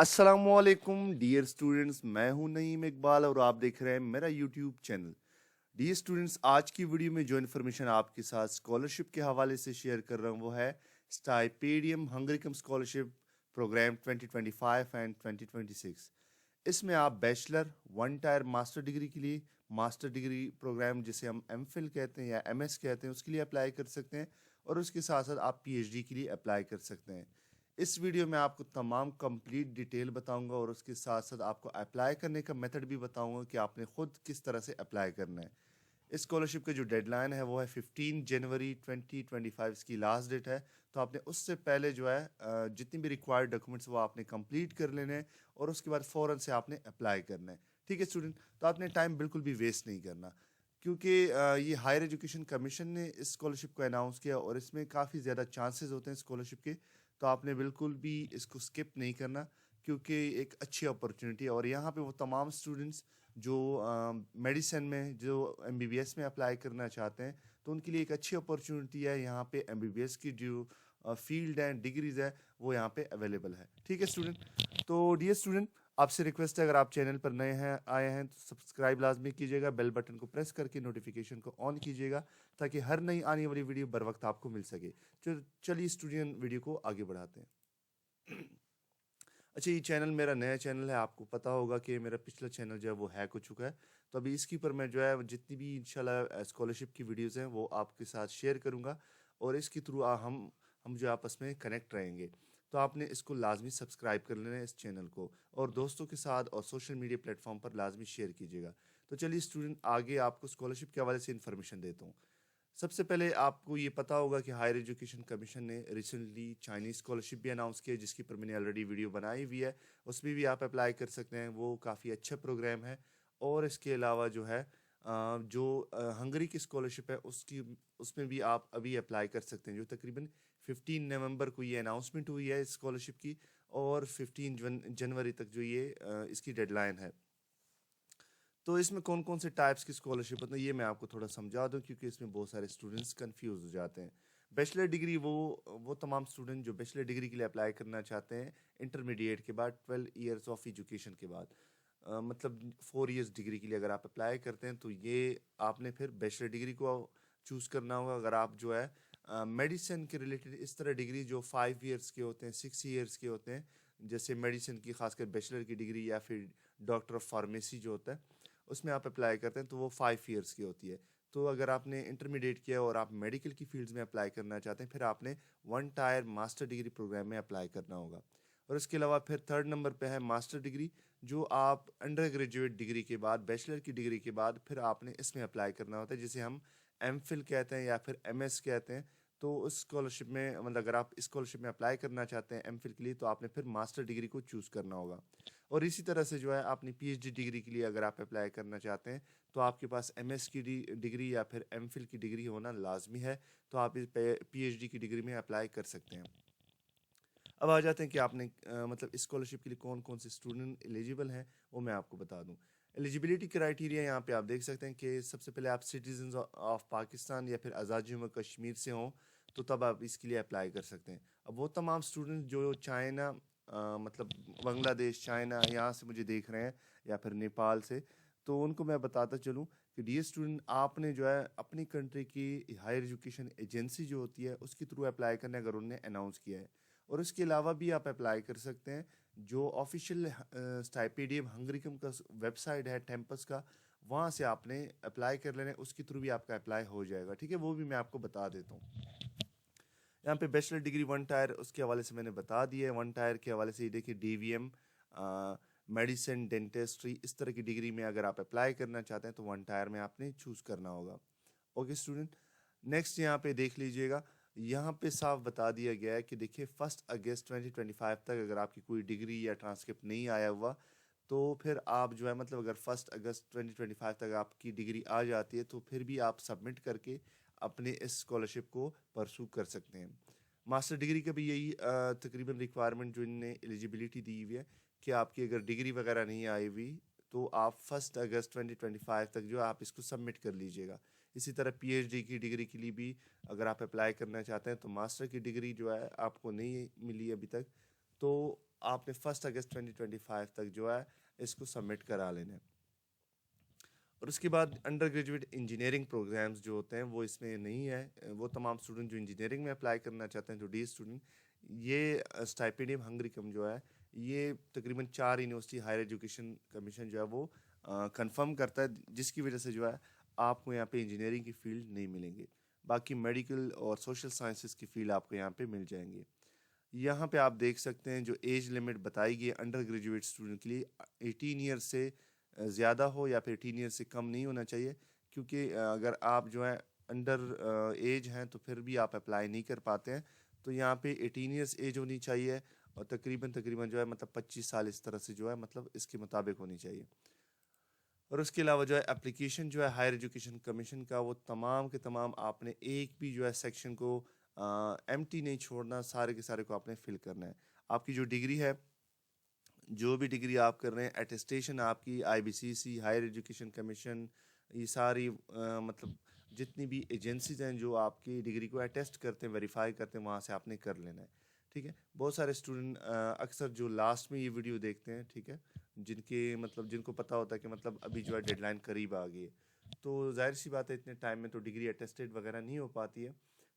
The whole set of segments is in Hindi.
अस्सलामुअलैकुम डियर स्टूडेंट्स, मैं हूं नईम इकबाल और आप देख रहे हैं मेरा यूट्यूब चैनल। डियर स्टूडेंट्स, आज की वीडियो में जो इन्फॉर्मेशन आपके साथ स्कॉलरशिप के हवाले से शेयर कर रहा हूं वो है स्टाइपेडियम हंगरिकम स्कॉलरशिप प्रोग्राम 2025 एंड 2026। इसमें आप bachelor one tier master degree के लिए मास्टर डिग्री प्रोग्राम जिसे हम एमफिल कहते हैं या एमएस कहते हैं उसके लिए अप्लाई कर सकते हैं, और उसके साथ साथ आप पीएचडी के लिए अप्लाई कर सकते हैं। इस वीडियो में आपको तमाम कंप्लीट डिटेल बताऊंगा और उसके साथ साथ आपको अप्लाई करने का मेथड भी बताऊंगा कि आपने खुद किस तरह से अप्लाई करना है। इस स्कॉलरशिप का जो डेडलाइन है वो है 15 जनवरी 2025, इसकी लास्ट डेट है। तो आपने उससे पहले जो है जितनी भी रिक्वायर्ड डॉक्यूमेंट्स वो आपने कंप्लीट कर लेने हैं और उसके बाद फ़ौरन से आपने अप्लाई करना है। ठीक है स्टूडेंट, तो आपने टाइम बिल्कुल भी वेस्ट नहीं करना, क्योंकि ये हायर एजुकेशन कमीशन ने इस स्कॉलरशिप को अनाउंस किया और इसमें काफ़ी ज़्यादा चांसेस होते हैं स्कॉलरशिप के। तो आपने बिल्कुल भी इसको स्किप नहीं करना, क्योंकि एक अच्छी अपॉर्चुनिटी है। और यहाँ पे वो तमाम स्टूडेंट्स जो मेडिसिन में जो एमबीबीएस में अप्लाई करना चाहते हैं तो उनके लिए एक अच्छी अपॉर्चुनिटी है। यहाँ पे एमबीबीएस की जो फील्ड एंड डिग्रीज है वो यहाँ पे अवेलेबल है। ठीक है स्टूडेंट, तो डियर स्टूडेंट, आपसे रिक्वेस्ट है, अगर आप चैनल पर नए हैं आए हैं तो सब्सक्राइब लाजमी कीजिएगा, बेल बटन को प्रेस करके नोटिफिकेशन को ऑन कीजिएगा ताकि हर नई आने वाली वीडियो बर वक्त आपको मिल सके। चलिए स्टूडेंट, वीडियो को आगे बढ़ाते हैं। अच्छा, ये चैनल मेरा नया चैनल है, आपको पता होगा कि मेरा पिछला चैनल जो है वो हैक हो चुका है। तो अभी इसके ऊपर मैं जो है जितनी भी इंशाल्लाह स्कॉलरशिप की वीडियोस हैं वो आपके साथ शेयर करूंगा, और इसके थ्रू हम जो आपस में कनेक्ट रहेंगे। तो आपने इसको लाजमी सब्सक्राइब कर लेना है इस चैनल को, और दोस्तों के साथ और सोशल मीडिया प्लेटफॉर्म पर लाजमी शेयर कीजिएगा। तो चलिए स्टूडेंट, आगे आपको स्कॉलरशिप के हवाले से इन्फॉर्मेशन देता हूँ। सबसे पहले आपको ये पता होगा कि हायर एजुकेशन कमीशन ने रिसेंटली चाइनीज़ स्कॉलरशिप भी अनाउंस किया, जिसके पर मैंने ऑलरेडी वीडियो बनाई हुई है। उसमें भी आप अप्लाई कर सकते हैं, वो काफ़ी अच्छा प्रोग्राम है। और इसके अलावा जो है जो हंगरी की स्कॉलरशिप है उसकी उसमें भी आप अभी अप्लाई कर सकते हैं, जो तकरीबन 15 नवंबर को ये अनाउंसमेंट हुई है इस स्कॉलरशिप की, और 15 जनवरी तक जो ये इसकी डेडलाइन है। तो इसमें कौन कौन से टाइप्स की स्कॉलरशिप होती है ये मैं आपको थोड़ा समझा दूं, क्योंकि इसमें बहुत सारे स्टूडेंट्स कंफ्यूज हो जाते हैं। बैचलर डिग्री वो तमाम स्टूडेंट जो बैचलर डिग्री के लिए अप्लाई करना चाहते हैं इंटरमीडिएट के बाद, 12 ईयर्स ऑफ एजुकेशन के बाद, मतलब 4 ईयर्स डिग्री के लिए अगर आप अप्लाई करते हैं तो ये आपने फिर बैचलर डिग्री को चूज़ करना होगा। अगर आप जो है मेडिसिन के रिलेटेड इस तरह डिग्री जो 5 ईयर्स के होते हैं, 6 ईयर्स के होते हैं, जैसे मेडिसिन की खासकर बैचलर की डिग्री या फिर डॉक्टर ऑफ फार्मेसी जो होता है उसमें आप अप्लाई करते हैं तो वो 5 ईयर्स की होती है। तो अगर आपने इंटरमीडिएट किया और आप मेडिकल की फील्ड्स में अप्लाई करना चाहते हैं फिर आपने one tier master degree program में अप्लाई करना होगा। और इसके अलावा फिर थर्ड नंबर पे है मास्टर डिग्री, जो आप अंडर ग्रेजुएट डिग्री के बाद, बैचलर की डिग्री के बाद फिर आपने इसमें अप्लाई करना होता है, जिसे हम एमफिल कहते हैं या फिर एमएस कहते हैं। तो उस स्कॉलरशिप में, मतलब अगर आप स्कॉलरशिप में अप्लाई करना चाहते हैं एमफिल के लिए, तो आपने फिर मास्टर डिग्री को चूज़ करना होगा। और इसी तरह से जो है अपनी पीएचडी डिग्री के लिए अगर आप अप्लाई करना चाहते हैं तो आपके पास एमएस की डिग्री या फिर एमफिल की डिग्री होना लाजमी है। तो आप इस पीएचडी की डिग्री में अप्लाई कर सकते हैं। अब आ जाते हैं कि आपने मतलब स्कॉलरशिप के लिए कौन कौन से स्टूडेंट एलिजिबल हैं, वो मैं आपको बता दूं। एलिजिबिलिटी क्राइटेरिया यहाँ पे आप देख सकते हैं कि सबसे पहले आप सिटीजन ऑफ पाकिस्तान या फिर आज़ाद जम्मू कश्मीर से हों तो तब आप इसके लिए अप्लाई कर सकते हैं। अब वो तमाम स्टूडेंट जो चाइना, मतलब बांग्लादेश, चाइना यहाँ से मुझे देख रहे हैं या फिर नेपाल से, तो उनको मैं बताता चलूँ कि डियर स्टूडेंट, आपने जो है अपनी कंट्री की हायर एजुकेशन एजेंसी जो होती है उसके थ्रू अप्लाई करने, अगर उन्होंने अनाउंस किया है। और इसके अलावा भी आप अप्लाई कर सकते हैं जो ऑफिशियल स्टाइपेडियम हंगरिकम का वेबसाइट है टेम्पस का, वहाँ से आपने अप्लाई कर लेना है, उसके थ्रू भी आपका अप्लाई हो जाएगा। ठीक है, वो भी मैं आपको बता देता हूँ। यहाँ पे बैचलर डिग्री वन टायर उसके हवाले से मैंने बता दिया है। वन टायर के हवाले से ये देखिए डीवीएम, मेडिसिन, डेंटिस्ट्री, इस तरह की डिग्री में अगर आप अप्लाई करना चाहते हैं तो वन टायर में आपने चूज़ करना होगा। ओके स्टूडेंट, नेक्स्ट यहाँ पे देख लीजिएगा, यहाँ पे साफ बता दिया गया है कि देखिए 1 अगस्त 2025 तक अगर आपकी कोई डिग्री या ट्रांसक्रिप्ट नहीं आया हुआ तो फिर आप जो है, मतलब अगर 1 अगस्त 2025 तक आपकी डिग्री आ जाती है तो फिर भी आप सबमिट करके अपने इस स्कॉलरशिप को परसू कर सकते हैं। मास्टर डिग्री का भी यही तकरीबन रिक्वायरमेंट जो इनने एलिजिबिलिटी दी हुई है कि आपकी अगर डिग्री वगैरह नहीं आई हुई तो आप 1 अगस्त 2025 तक जो है आप इसको सबमिट कर लीजिएगा। इसी तरह पीएचडी की डिग्री के लिए भी अगर आप अप्लाई करना चाहते हैं तो मास्टर की डिग्री जो है आपको नहीं मिली अभी तक, तो आपने 1 अगस्त 2025 तक जो है इसको सबमिट करा लेना है। और उसके बाद अंडर ग्रेजुएट इंजीनियरिंग प्रोग्राम्स जो होते हैं वो इसमें नहीं है। वो तमाम स्टूडेंट जो इंजीनियरिंग में अप्लाई करना चाहते हैं, जो डी स्टूडेंट, ये स्टाइपेंडियम हंगरिकम जो है ये तकरीबन 4 यूनिवर्सिटी हायर एजुकेशन कमीशन जो है वो कंफर्म करता है, जिसकी वजह से जो है आपको यहाँ पे इंजीनियरिंग की फील्ड नहीं मिलेंगे। बाकी मेडिकल और सोशल साइंसेस की फील्ड आपको यहाँ पे मिल जाएंगे। यहाँ पे आप देख सकते हैं जो एज लिमिट बताई गई है अंडर ग्रेजुएट स्टूडेंट के लिए 18 ईयर से ज़्यादा हो या फिर 18 ईयर से कम नहीं होना चाहिए, क्योंकि अगर आप जो है अंडर एज हैं तो फिर भी आप अप्लाई नहीं कर पाते हैं। तो यहाँ पे 18 ईयर्स एज होनी चाहिए और तकरीबन तकरीबन जो है मतलब 25 साल इस तरह से जो है मतलब इसके मुताबिक होनी चाहिए। और उसके अलावा जो है एप्लीकेशन जो है हायर एजुकेशन कमीशन का, वो तमाम के तमाम आपने एक भी जो है सेक्शन को एम्प्टी नहीं छोड़ना, सारे के सारे को आपने फिल करना है। आपकी जो डिग्री है, जो भी डिग्री आप कर रहे हैं, अटेस्टेशन आपकी आईबीसीसी, हायर एजुकेशन कमीशन, ये सारी मतलब जितनी भी एजेंसीज हैं जो आपकी डिग्री को अटेस्ट करते हैं, वेरीफाई करते हैं, वहाँ से आपने कर लेना है। ठीक है। बहुत सारे स्टूडेंट अक्सर जो लास्ट में ये वीडियो देखते हैं, ठीक है, जिनके मतलब जिनको पता होता है कि मतलब अभी जो है डेडलाइन करीब आ गई है, तो जाहिर सी बात है इतने टाइम में तो डिग्री अटेस्टेड वगैरह नहीं हो पाती है।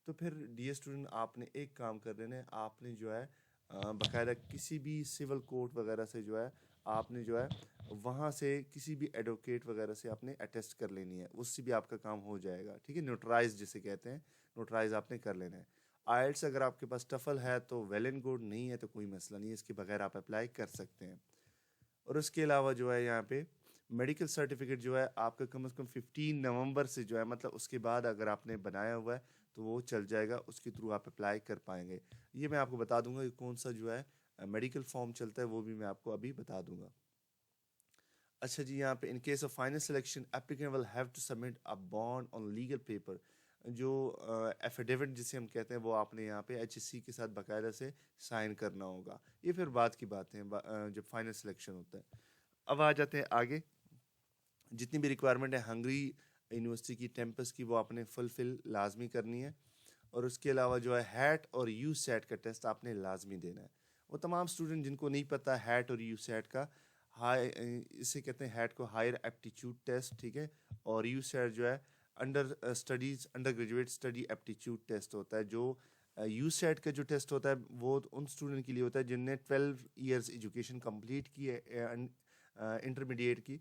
तो फिर डी स्टूडेंट आपने एक काम कर लेना है, आपने जो है बाकायदा किसी भी सिविल कोर्ट वगैरह से जो है आपने जो है वहाँ से किसी भी एडवोकेट वगैरह से आपने अटेस्ट कर लेनी है, उससे भी आपका काम हो जाएगा। ठीक है, नोटराइज जिसे कहते हैं, नोटराइज आपने कर लेना है। आइल्स अगर आपके पास टफल है तो वेल एंड गुड, नहीं है तो कोई मसला नहीं है, इसके बगैर आप अप्लाई कर सकते हैं। और उसके अलावा जो है यहाँ पे मेडिकल सर्टिफिकेट जो है आपका कम से कम 15 नवंबर से जो है मतलब उसके बाद अगर आपने बनाया हुआ है तो वो चल जाएगा, उसके थ्रू आप अप्लाई कर पाएंगे। ये मैं आपको बता दूंगा कि कौन सा जो है मेडिकल फॉर्म चलता है, वो भी मैं आपको अभी बता दूंगा। अच्छा जी, यहाँ पे in case of final selection applicant will have to submit a bond on legal paper. जो एफिडेविट जिसे हम कहते हैं वो आपने यहाँ पे एचएससी के साथ बाकायदा से साइन करना होगा। ये फिर बात की बात है जब फाइनल सिलेक्शन होता है। अब आ जाते हैं आगे। जितनी भी रिक्वायरमेंट है हंगरी यूनिवर्सिटी की टेम्पस की, वो आपने फुलफिल लाजमी करनी है। और उसके अलावा जो है हैट और यू सेट का टेस्ट आपने लाजमी देना है। वो तमाम स्टूडेंट जिनको नहीं पता हैट और यू सेट का, हाई इसे कहते हैं हैट को हायर एप्टीट्यूड टेस्ट, ठीक है, और यू सेट जो है under studies undergraduate study aptitude test होता है। जो यू सेट का जो टेस्ट होता है वो उन स्टूडेंट के लिए होता है जिनने 12 ईयर्स एजुकेशन कंप्लीट की है इंटरमीडिएट की,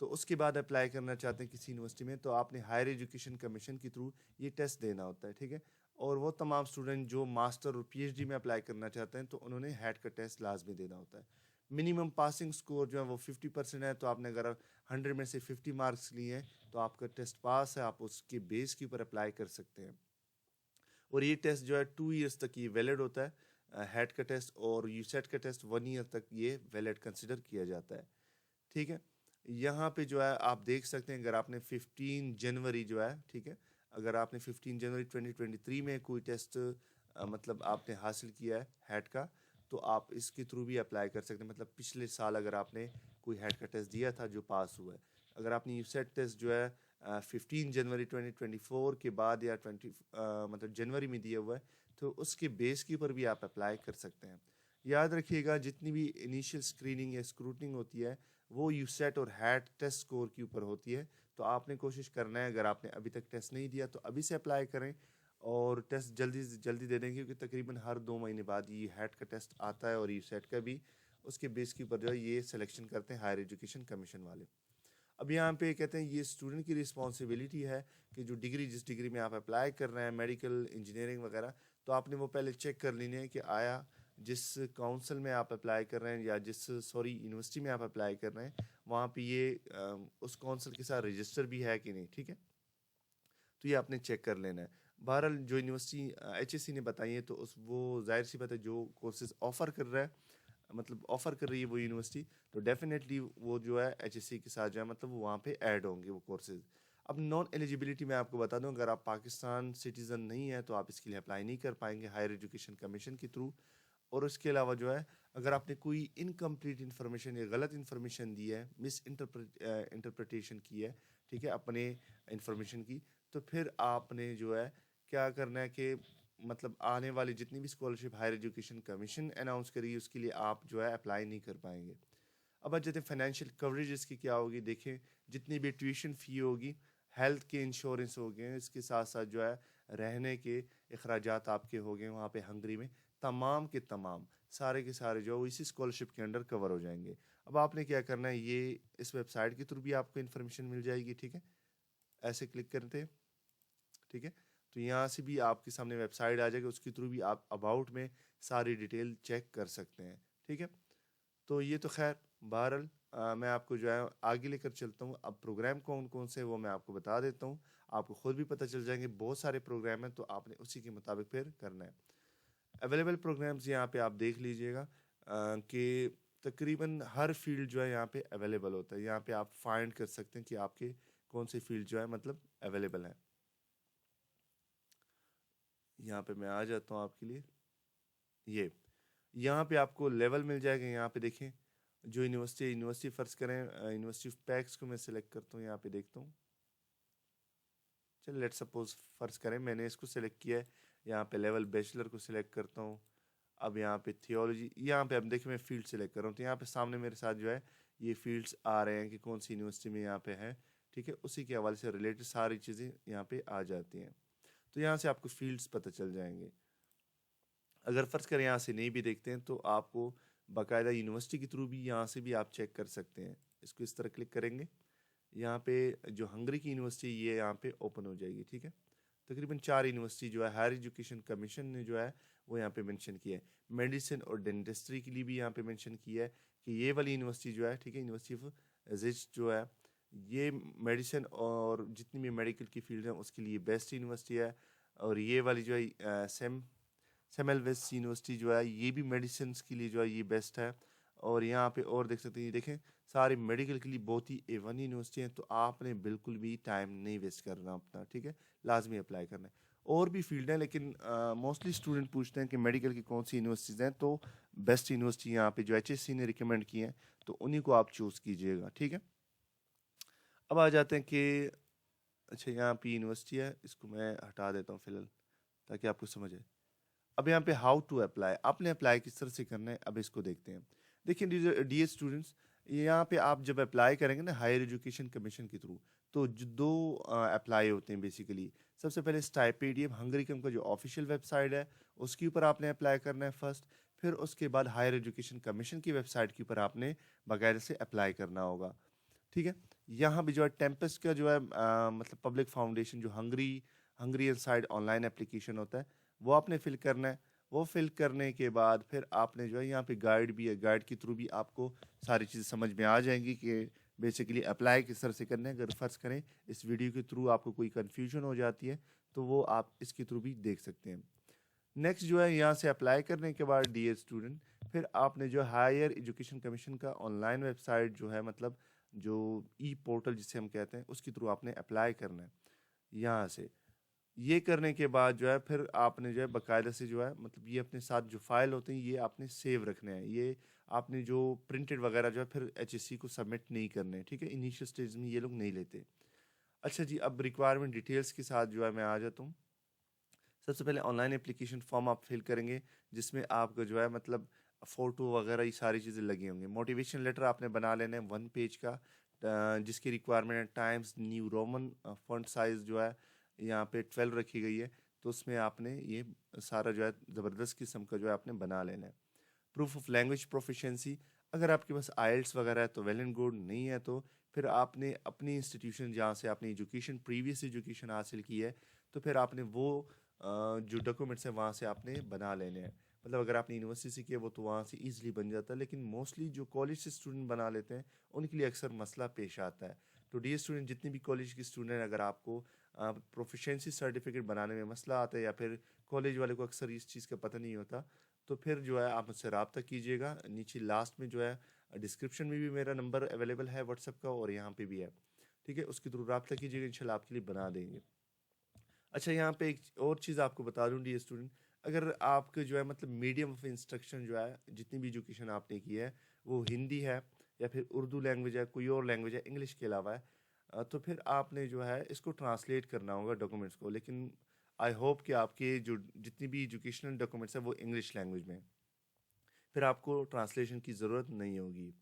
तो उसके बाद अप्लाई करना चाहते हैं किसी यूनिवर्सिटी में, तो आपने हायर एजुकेशन कमीशन के थ्रू ये टेस्ट देना होता है। ठीक है। और वो तमाम स्टूडेंट जो मास्टर और पीएचडी में अप्लाई करना चाहते हैं तो उन्होंने हैट का टेस्ट लाजमी देना होता है। मिनिमम पासिंग स्कोर जो है वो 50% है, तो आपने अगर 100 में से 50 मार्क्स लिए हैं तो आपका टेस्ट पास है, आप उसके बेस के ऊपर अप्लाई कर सकते हैं। और ये टेस्ट जो है 2 ईयर्स तक ये वैलिड होता है, हैट का टेस्ट, और यूसेट का टेस्ट 1 ईयर तक ये वैलिड कंसिडर किया जाता है। ठीक है। यहाँ पे जो है आप देख सकते हैं, अगर आपने 15 जनवरी जो है, ठीक है, अगर आपने 15 जनवरी 2023 में कोई टेस्ट मतलब आपने हासिल किया है हैट का, तो आप इसके थ्रू भी अप्लाई कर सकते हैं। मतलब पिछले साल अगर आपने कोई हैट का टेस्ट दिया था जो पास हुआ है, अगर आपने यूसेट टेस्ट जो है 15 जनवरी 2024 के बाद या मतलब जनवरी में दिया हुआ है, तो उसके बेस के ऊपर भी आप अप्लाई कर सकते हैं। याद रखिएगा जितनी भी इनिशियल स्क्रीनिंग या स्क्रूटनिंग होती है वो यूसेट और हैट टेस्ट स्कोर के ऊपर होती है। तो आपने कोशिश करना है, अगर आपने अभी तक टेस्ट नहीं दिया तो अभी से अप्लाई करें और टेस्ट जल्दी से जल्दी दे दें, क्योंकि तकरीबन हर 2 महीने बाद ये हैट का टेस्ट आता है और यूसेट का भी। उसके बेस के ऊपर जो है ये सिलेक्शन करते हैं हायर एजुकेशन कमीशन वाले। अब यहाँ पे कहते हैं ये स्टूडेंट की रिस्पॉन्सिबिलिटी है कि जो डिग्री जिस डिग्री में आप अप्लाई कर रहे हैं, मेडिकल इंजीनियरिंग वगैरह, तो आपने वो पहले चेक कर लेनी है कि आया जिस काउंसिल में आप अप्लाई कर रहे हैं या जिस यूनिवर्सिटी में आप अप्लाई कर रहे हैं वहाँ पे ये उस काउंसिल के साथ रजिस्टर भी है कि नहीं। ठीक है, तो ये आपने चेक कर लेना है। बहरहाल जो यूनिवर्सिटी एचएससी ने बताई है तो उस वो जाहिर सी बात है जो कोर्सेज ऑफर कर रहा है, मतलब ऑफर कर रही है वो यूनिवर्सिटी, तो डेफिनेटली वो जो है एचएससी के साथ जो है मतलब वो वहाँ पे ऐड होंगे वो कोर्सेज। अब नॉन एलिजिबिलिटी मैं आपको बता दूं, अगर आप पाकिस्तान सिटीज़न नहीं है तो आप इसके लिए अप्लाई नहीं कर पाएंगे हायर एजुकेशन कमीशन के थ्रू। और उसके अलावा जो है अगर आपने कोई इनकम्प्लीट इन्फॉर्मेशन या गलत इन्फॉर्मेशन दी है, मिस इंटरप्रिटेशन की है, ठीक है, अपने इन्फॉर्मेशन की, तो फिर आपने जो है क्या करना है कि मतलब आने वाली जितनी भी scholarship higher education commission announce करेगी उसके लिए आप जो है अप्लाई नहीं कर पाएंगे। अब आ जाते हैं फाइनेंशियल कवरेज इसकी क्या होगी। देखें, जितनी भी ट्यूशन फ़ी होगी, हेल्थ के इंश्योरेंस हो गए, इसके साथ साथ जो है रहने के अखराजात आपके हो गए वहाँ पे हंगरी में, तमाम के तमाम सारे के सारे जो है वो इसी स्कॉलरशिप के अंडर कवर हो जाएंगे। अब आपने क्या करना है, ये इस वेबसाइट के थ्रू भी आपको इन्फॉर्मेशन मिल जाएगी, ठीक है। ऐसे क्लिक करते हैं, ठीक है। तो यहाँ से भी आपके सामने वेबसाइट आ जाएगी, उसके थ्रू भी आप अबाउट में सारी डिटेल चेक कर सकते हैं, ठीक है। तो ये तो खैर बहरहाल मैं आपको जो है आगे लेकर चलता हूँ। अब प्रोग्राम कौन कौन से वो मैं आपको बता देता हूँ, आपको खुद भी पता चल जाएंगे। बहुत सारे प्रोग्राम हैं तो आपने उसी के मुताबिक फिर करना है। अवेलेबल प्रोग्राम्स यहाँ पे आप देख लीजिएगा कि तकरीबन हर फील्ड जो है यहाँ पे अवेलेबल होता है। यहाँ पे आप फाइंड कर सकते हैं कि आपके कौन से फील्ड जो है मतलब अवेलेबल है। यहाँ पे मैं आ जाता हूँ आपके लिए। ये यहाँ पे आपको लेवल मिल जाएगा। यहाँ पे देखें जो यूनिवर्सिटी फ़र्ज करें, यूनिवर्सिटी ऑफ पैक्स को मैं सिलेक्ट करता हूँ। यहाँ पे देखता हूँ, चलिए लेट सपोज फ़र्ज़ करें मैंने इसको सिलेक्ट किया है। यहाँ पे लेवल बैचलर को सिलेक्ट करता हूँ। अब यहाँ पे थियोलॉजी, यहाँ पे अब देखिए मैं फील्ड सिलेक्ट कर रहा हूँ तो यहाँ पे सामने मेरे साथ जो है ये फील्ड्स आ रहे हैं कि कौन सी यूनिवर्सिटी में यहाँ पे है, ठीक है। उसी के हवाले से रिलेटेड सारी चीज़ें यहाँ पे आ जाती हैं। तो यहाँ से आपको फील्ड्स पता चल जाएंगे। अगर फ़र्ज़ करें यहाँ से नहीं भी देखते हैं तो आपको बाकायदा यूनिवर्सिटी के थ्रू भी यहाँ से भी आप चेक कर सकते हैं। इसको इस तरह क्लिक करेंगे, यहाँ पे जो हंगरी की यूनिवर्सिटी ये यहाँ पे ओपन हो जाएगी, ठीक है। तकरीबन 4 यूनिवर्सिटी जो है हायर एजुकेशन कमीशन ने जो है वो यहाँ पे मेंशन किया है। मेडिसिन और डेंटिस्ट्री के लिए भी यहाँ पे मेंशन किया है कि ये वाली यूनिवर्सिटी जो है, ठीक है, यूनिवर्सिटी ऑफ जिस्ट जो है ये मेडिसिन और जितनी भी मेडिकल की फील्ड है उसके लिए बेस्ट यूनिवर्सिटी है। और ये वाली जो है सेमलवेस यूनिवर्सिटी जो है ये भी मेडिसिन के लिए जो है ये बेस्ट है। और यहाँ पे और देख सकते हैं, ये देखें सारे मेडिकल के लिए बहुत ही A1 यूनिवर्सिटी हैं। तो आपने बिल्कुल भी टाइम नहीं वेस्ट करना अपना, ठीक है, लाजमी अप्लाई करना है। और भी फील्ड हैं लेकिन मोस्टली स्टूडेंट पूछते हैं कि मेडिकल की कौन सी यूनिवर्सिटीज़ हैं, तो बेस्ट यूनिवर्सिटी यहाँ पे जो HSC ने रिकमेंड की हैं तो उन्हीं को आप चूज़ कीजिएगा, ठीक है। अब आ जाते हैं कि अच्छा यहाँ पे यूनिवर्सिटी है, इसको मैं हटा देता हूँ फिलहाल ताकि आपको समझ आए। अब यहाँ पे हाउ टू अप्लाई, आपने अप्लाई किस तरह से करना है अब इसको देखते हैं। देखिए डियर स्टूडेंट्स, यहाँ पे आप जब अप्लाई करेंगे ना हायर एजुकेशन कमीशन के थ्रू, तो जो दो अप्लाई होते हैं बेसिकली। सबसे पहले स्टाइपेडियम हंगरीकम का जो ऑफिशियल वेबसाइट है उसके ऊपर आपने अप्लाई करना है फर्स्ट। फिर उसके बाद हायर एजुकेशन कमीशन की वेबसाइट के ऊपर आपने बाकायदा से अप्लाई करना होगा, ठीक है। यहाँ भी जो है टेम्पस का जो है मतलब पब्लिक फाउंडेशन जो हंगरी साइड ऑनलाइन एप्लीकेशन होता है वो आपने फिल करना है। वो फिल करने के बाद फिर आपने जो है यहाँ पे गाइड भी है, गाइड के थ्रू भी आपको सारी चीज़ें समझ में आ जाएंगी कि बेसिकली अप्लाई किस तरह से करना है। अगर फ़र्ज़ करें इस वीडियो के थ्रू आपको कोई कन्फ्यूजन हो जाती है तो वो आप इसके थ्रू भी देख सकते हैं। नेक्स्ट जो है यहाँ से अप्लाई करने के बाद डियर स्टूडेंट फिर आपने जो हायर एजुकेशन कमीशन का ऑनलाइन वेबसाइट जो है मतलब जो ई पोर्टल जिसे हम कहते हैं उसके थ्रू आपने अप्लाई करना है। यहाँ से ये करने के बाद जो है फिर आपने जो है बाकायदा से जो है मतलब ये अपने साथ जो फाइल होते हैं ये आपने सेव रखने हैं। ये आपने जो प्रिंटेड वगैरह जो है फिर HSC को सबमिट नहीं करने, ठीक है। इनिशियल स्टेज में ये लोग नहीं लेते। अच्छा जी, अब रिक्वायरमेंट डिटेल्स के साथ जो है मैं आ जाता हूँ। सबसे पहले ऑनलाइन एप्लीकेशन फॉर्म आप फिल करेंगे जिसमें आपको जो है मतलब फ़ोटो वगैरह ये सारी चीज़ें लगी होंगी। मोटिवेशन लेटर आपने बना लेना है 1 पेज का, जिसकी रिक्वायरमेंट है times new Roman font size जो है यहाँ पे 12 रखी गई है। तो उसमें आपने ये सारा जो है ज़बरदस्त किस्म का जो है आपने बना लेना है। प्रूफ ऑफ लैंग्वेज प्रोफिशिएंसी, अगर आपके पास आइल्स वगैरह है तो वेल एंड गुड, नहीं है तो फिर आपने अपनी इंस्टीट्यूशन जहाँ से आपने एजुकेशन प्रीवियस एजुकेशन हासिल की है तो फिर आपने वो जो डॉक्यूमेंट्स हैं वहाँ से आपने बना लेने हैं। मतलब अगर आपने यूनिवर्सिटी से किया वो तो वहाँ से ईजिली बन जाता है, लेकिन मोस्टली जो कॉलेज से स्टूडेंट बना लेते हैं उनके लिए अक्सर मसला पेश आता है। तो डियर स्टूडेंट, जितनी भी कॉलेज की स्टूडेंट अगर आपको प्रोफिशेंसी सर्टिफिकेट बनाने में मसला आता है या फिर कॉलेज वाले को अक्सर इस चीज़ का पता नहीं होता तो फिर जो है आप मुझसे रब्ता कीजिएगा। नीचे लास्ट में जो है डिस्क्रिप्शन में भी मेरा नंबर अवेलेबल है व्हाट्सएप का और यहाँ पे भी है, ठीक है। उसके थ्रू रब्ता कीजिएगा, इंशाल्लाह आपके लिए बना देंगे। अच्छा, यहाँ पे एक और चीज़ आपको बता दूँ डियर स्टूडेंट, अगर आपके जो है मतलब मीडियम ऑफ इंस्ट्रक्शन जो है जितनी भी एजुकेशन आपने की है वो हिंदी है या फिर उर्दू लैंग्वेज है, कोई और लैंग्वेज है इंग्लिश के अलावा है, तो फिर आपने जो है इसको ट्रांसलेट करना होगा डॉक्यूमेंट्स को। लेकिन आई होप कि आपके जो जितनी भी एजुकेशनल डॉक्यूमेंट्स हैं वो इंग्लिश लैंग्वेज में हैं। फिर आपको ट्रांसलेशन की ज़रूरत नहीं होगी।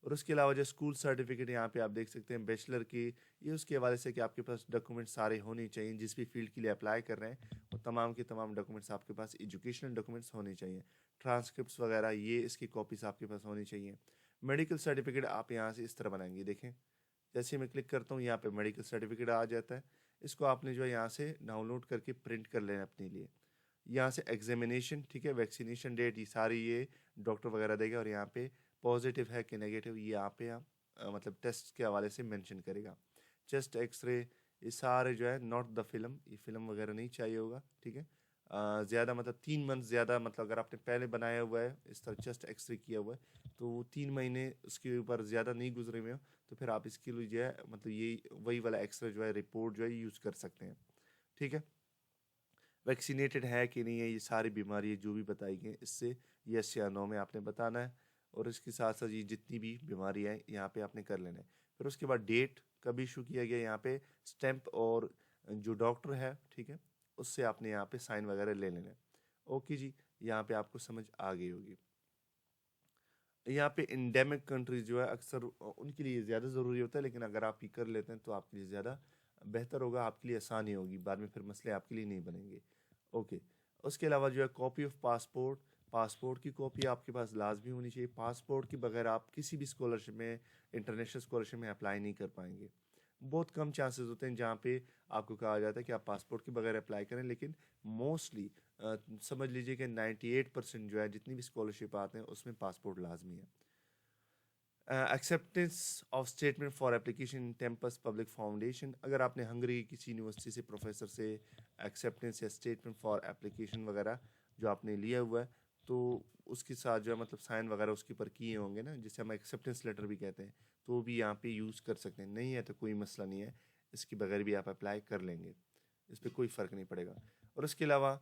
और उसके अलावा जो स्कूल सर्टिफिकेट यहाँ पे आप देख सकते हैं बैचलर की, ये उसके हवाले से कि आपके पास डॉक्यूमेंट सारे होने चाहिए। जिस भी फील्ड के लिए अप्लाई कर रहे हैं वो तमाम के तमाम डॉक्यूमेंट्स आपके पास एजुकेशनल डॉक्यूमेंट्स होने चाहिए। ट्रांसक्रिप्ट्स वगैरह ये इसकी कॉपीज़ आपके पास होनी चाहिए। मेडिकल सर्टिफिकेट आप यहाँ से इस तरह बनाएंगे, देखें जैसे मैं क्लिक करता हूँ यहाँ पे मेडिकल सर्टिफिकेट आ जाता है। इसको आपने जो है यहाँ से डाउनलोड करके प्रिंट कर लेना अपने लिए। यहाँ से एग्जामिनेशन, ठीक है, वैक्सीनेशन डेट, ये सारी ये डॉक्टर वगैरह देगा। और यहाँ पे पॉजिटिव है कि नेगेटिव ये यहाँ पे आप मतलब टेस्ट के हवाले से मेंशन करेगा। चेस्ट एक्सरे ये सारे जो है नॉट द फिल्म, ये फिल्म वगैरह नहीं चाहिए होगा, ठीक है। ज़्यादा मतलब 3 मंथ ज़्यादा, मतलब अगर आपने पहले बनाया हुआ है इस तरह चेस्ट एक्सरे किया हुआ है तो वो 3 महीने उसके ऊपर ज़्यादा नहीं गुजरे हुए हो तो फिर आप इसके लिए जो है मतलब ये वही वाला एक्सरे जो है रिपोर्ट जो है यूज़ कर सकते हैं, ठीक है। वैक्सीनेटेड है कि नहीं है, ये सारी बीमारी जो भी बताई गई इससे यस या नो में आपने बताना है। और इसके साथ साथ ये जितनी भी बीमारी है यहाँ पे आपने कर लेना है। फिर उसके बाद डेट कब इशू किया गया यहाँ पे स्टैंप, और जो डॉक्टर है, ठीक है, उससे आपने यहाँ पे साइन वगैरह ले लेना है। ओके जी, यहाँ पे आपको समझ आ गई होगी। यहाँ पे इंडेमिक कंट्रीज जो है अक्सर उनके लिए ज़्यादा ज़रूरी होता है, लेकिन अगर आप ये कर लेते हैं तो आपके लिए ज़्यादा बेहतर होगा, आपके लिए आसानी होगी, बाद में फिर मसले आपके लिए नहीं बनेंगे। ओके। उसके अलावा जो है कॉपी ऑफ पासपोर्ट, पासपोर्ट की कॉपी आपके पास लाजमी होनी चाहिए। पासपोर्ट के बगैर आप किसी भी स्कॉलरशिप में, इंटरनेशनल स्कॉलरशिप में अप्लाई नहीं कर पाएंगे। बहुत कम चांसेस होते हैं जहाँ पे आपको कहा जाता है कि आप पासपोर्ट के बगैर अप्लाई करें, लेकिन मोस्टली समझ लीजिए कि 98% जो है जितनी भी स्कॉलरशिप आते हैं उसमें पासपोर्ट लाजमी है। Acceptance of statement for application Tempest public foundation, अगर आपने हंगरी की किसी यूनिवर्सिटी से प्रोफेसर से एक्सेप्टेंस या स्टेटमेंट फॉर एप्लीकेशन वगैरह जो आपने लिया हुआ है तो उसके साथ जो है मतलब साइन वगैरह उसके ऊपर किए होंगे ना, जिसे हम एक्सेप्टेंस लेटर भी कहते हैं, तो वो भी यहाँ पे यूज़ कर सकते हैं। नहीं है तो कोई मसला नहीं है, इसके बगैर भी आप अप्लाई कर लेंगे, इस पर कोई फ़र्क नहीं पड़ेगा। और उसके अलावा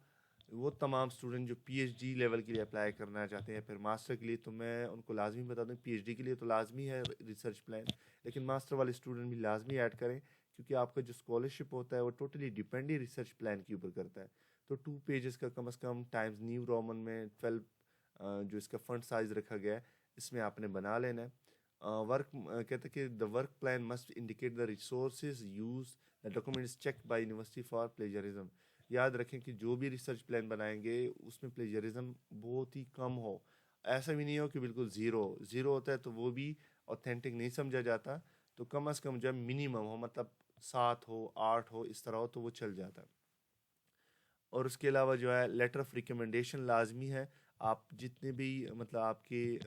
वो तमाम स्टूडेंट जो पीएचडी लेवल के लिए अप्लाई करना चाहते हैं फिर मास्टर के लिए, तो मैं उनको लाजमी बता दूं पीएचडी के लिए तो लाजमी है रिसर्च प्लान, लेकिन मास्टर वाले स्टूडेंट भी लाजमी ऐड करें, क्योंकि आपका जो स्कॉलरशिप होता है वो टोटली डिपेंड ही रिसर्च प्लान के ऊपर करता है। तो 2 पेजेस का कम से कम टाइम्स न्यू रोमन में 12 जो इसका फंड साइज रखा गया है इसमें आपने बना लेना है। वर्क कहते हैं कि the work plan must indicate the resources use, the document is check by university for plagiarism. याद रखें कि जो भी रिसर्च प्लान बनाएंगे उसमें प्लेजरिज्म बहुत ही कम हो। ऐसा भी नहीं हो कि बिल्कुल ज़ीरो ज़ीरो होता है तो वो भी ऑथेंटिक नहीं समझा जाता। तो कम अज़ कम जब मिनिमम हो, मतलब 7 हो 8 हो इस तरह हो तो वो चल जाता है। और उसके अलावा जो है लेटर ऑफ रिकमेंडेशन लाजमी है। आप जितने भी मतलब आपके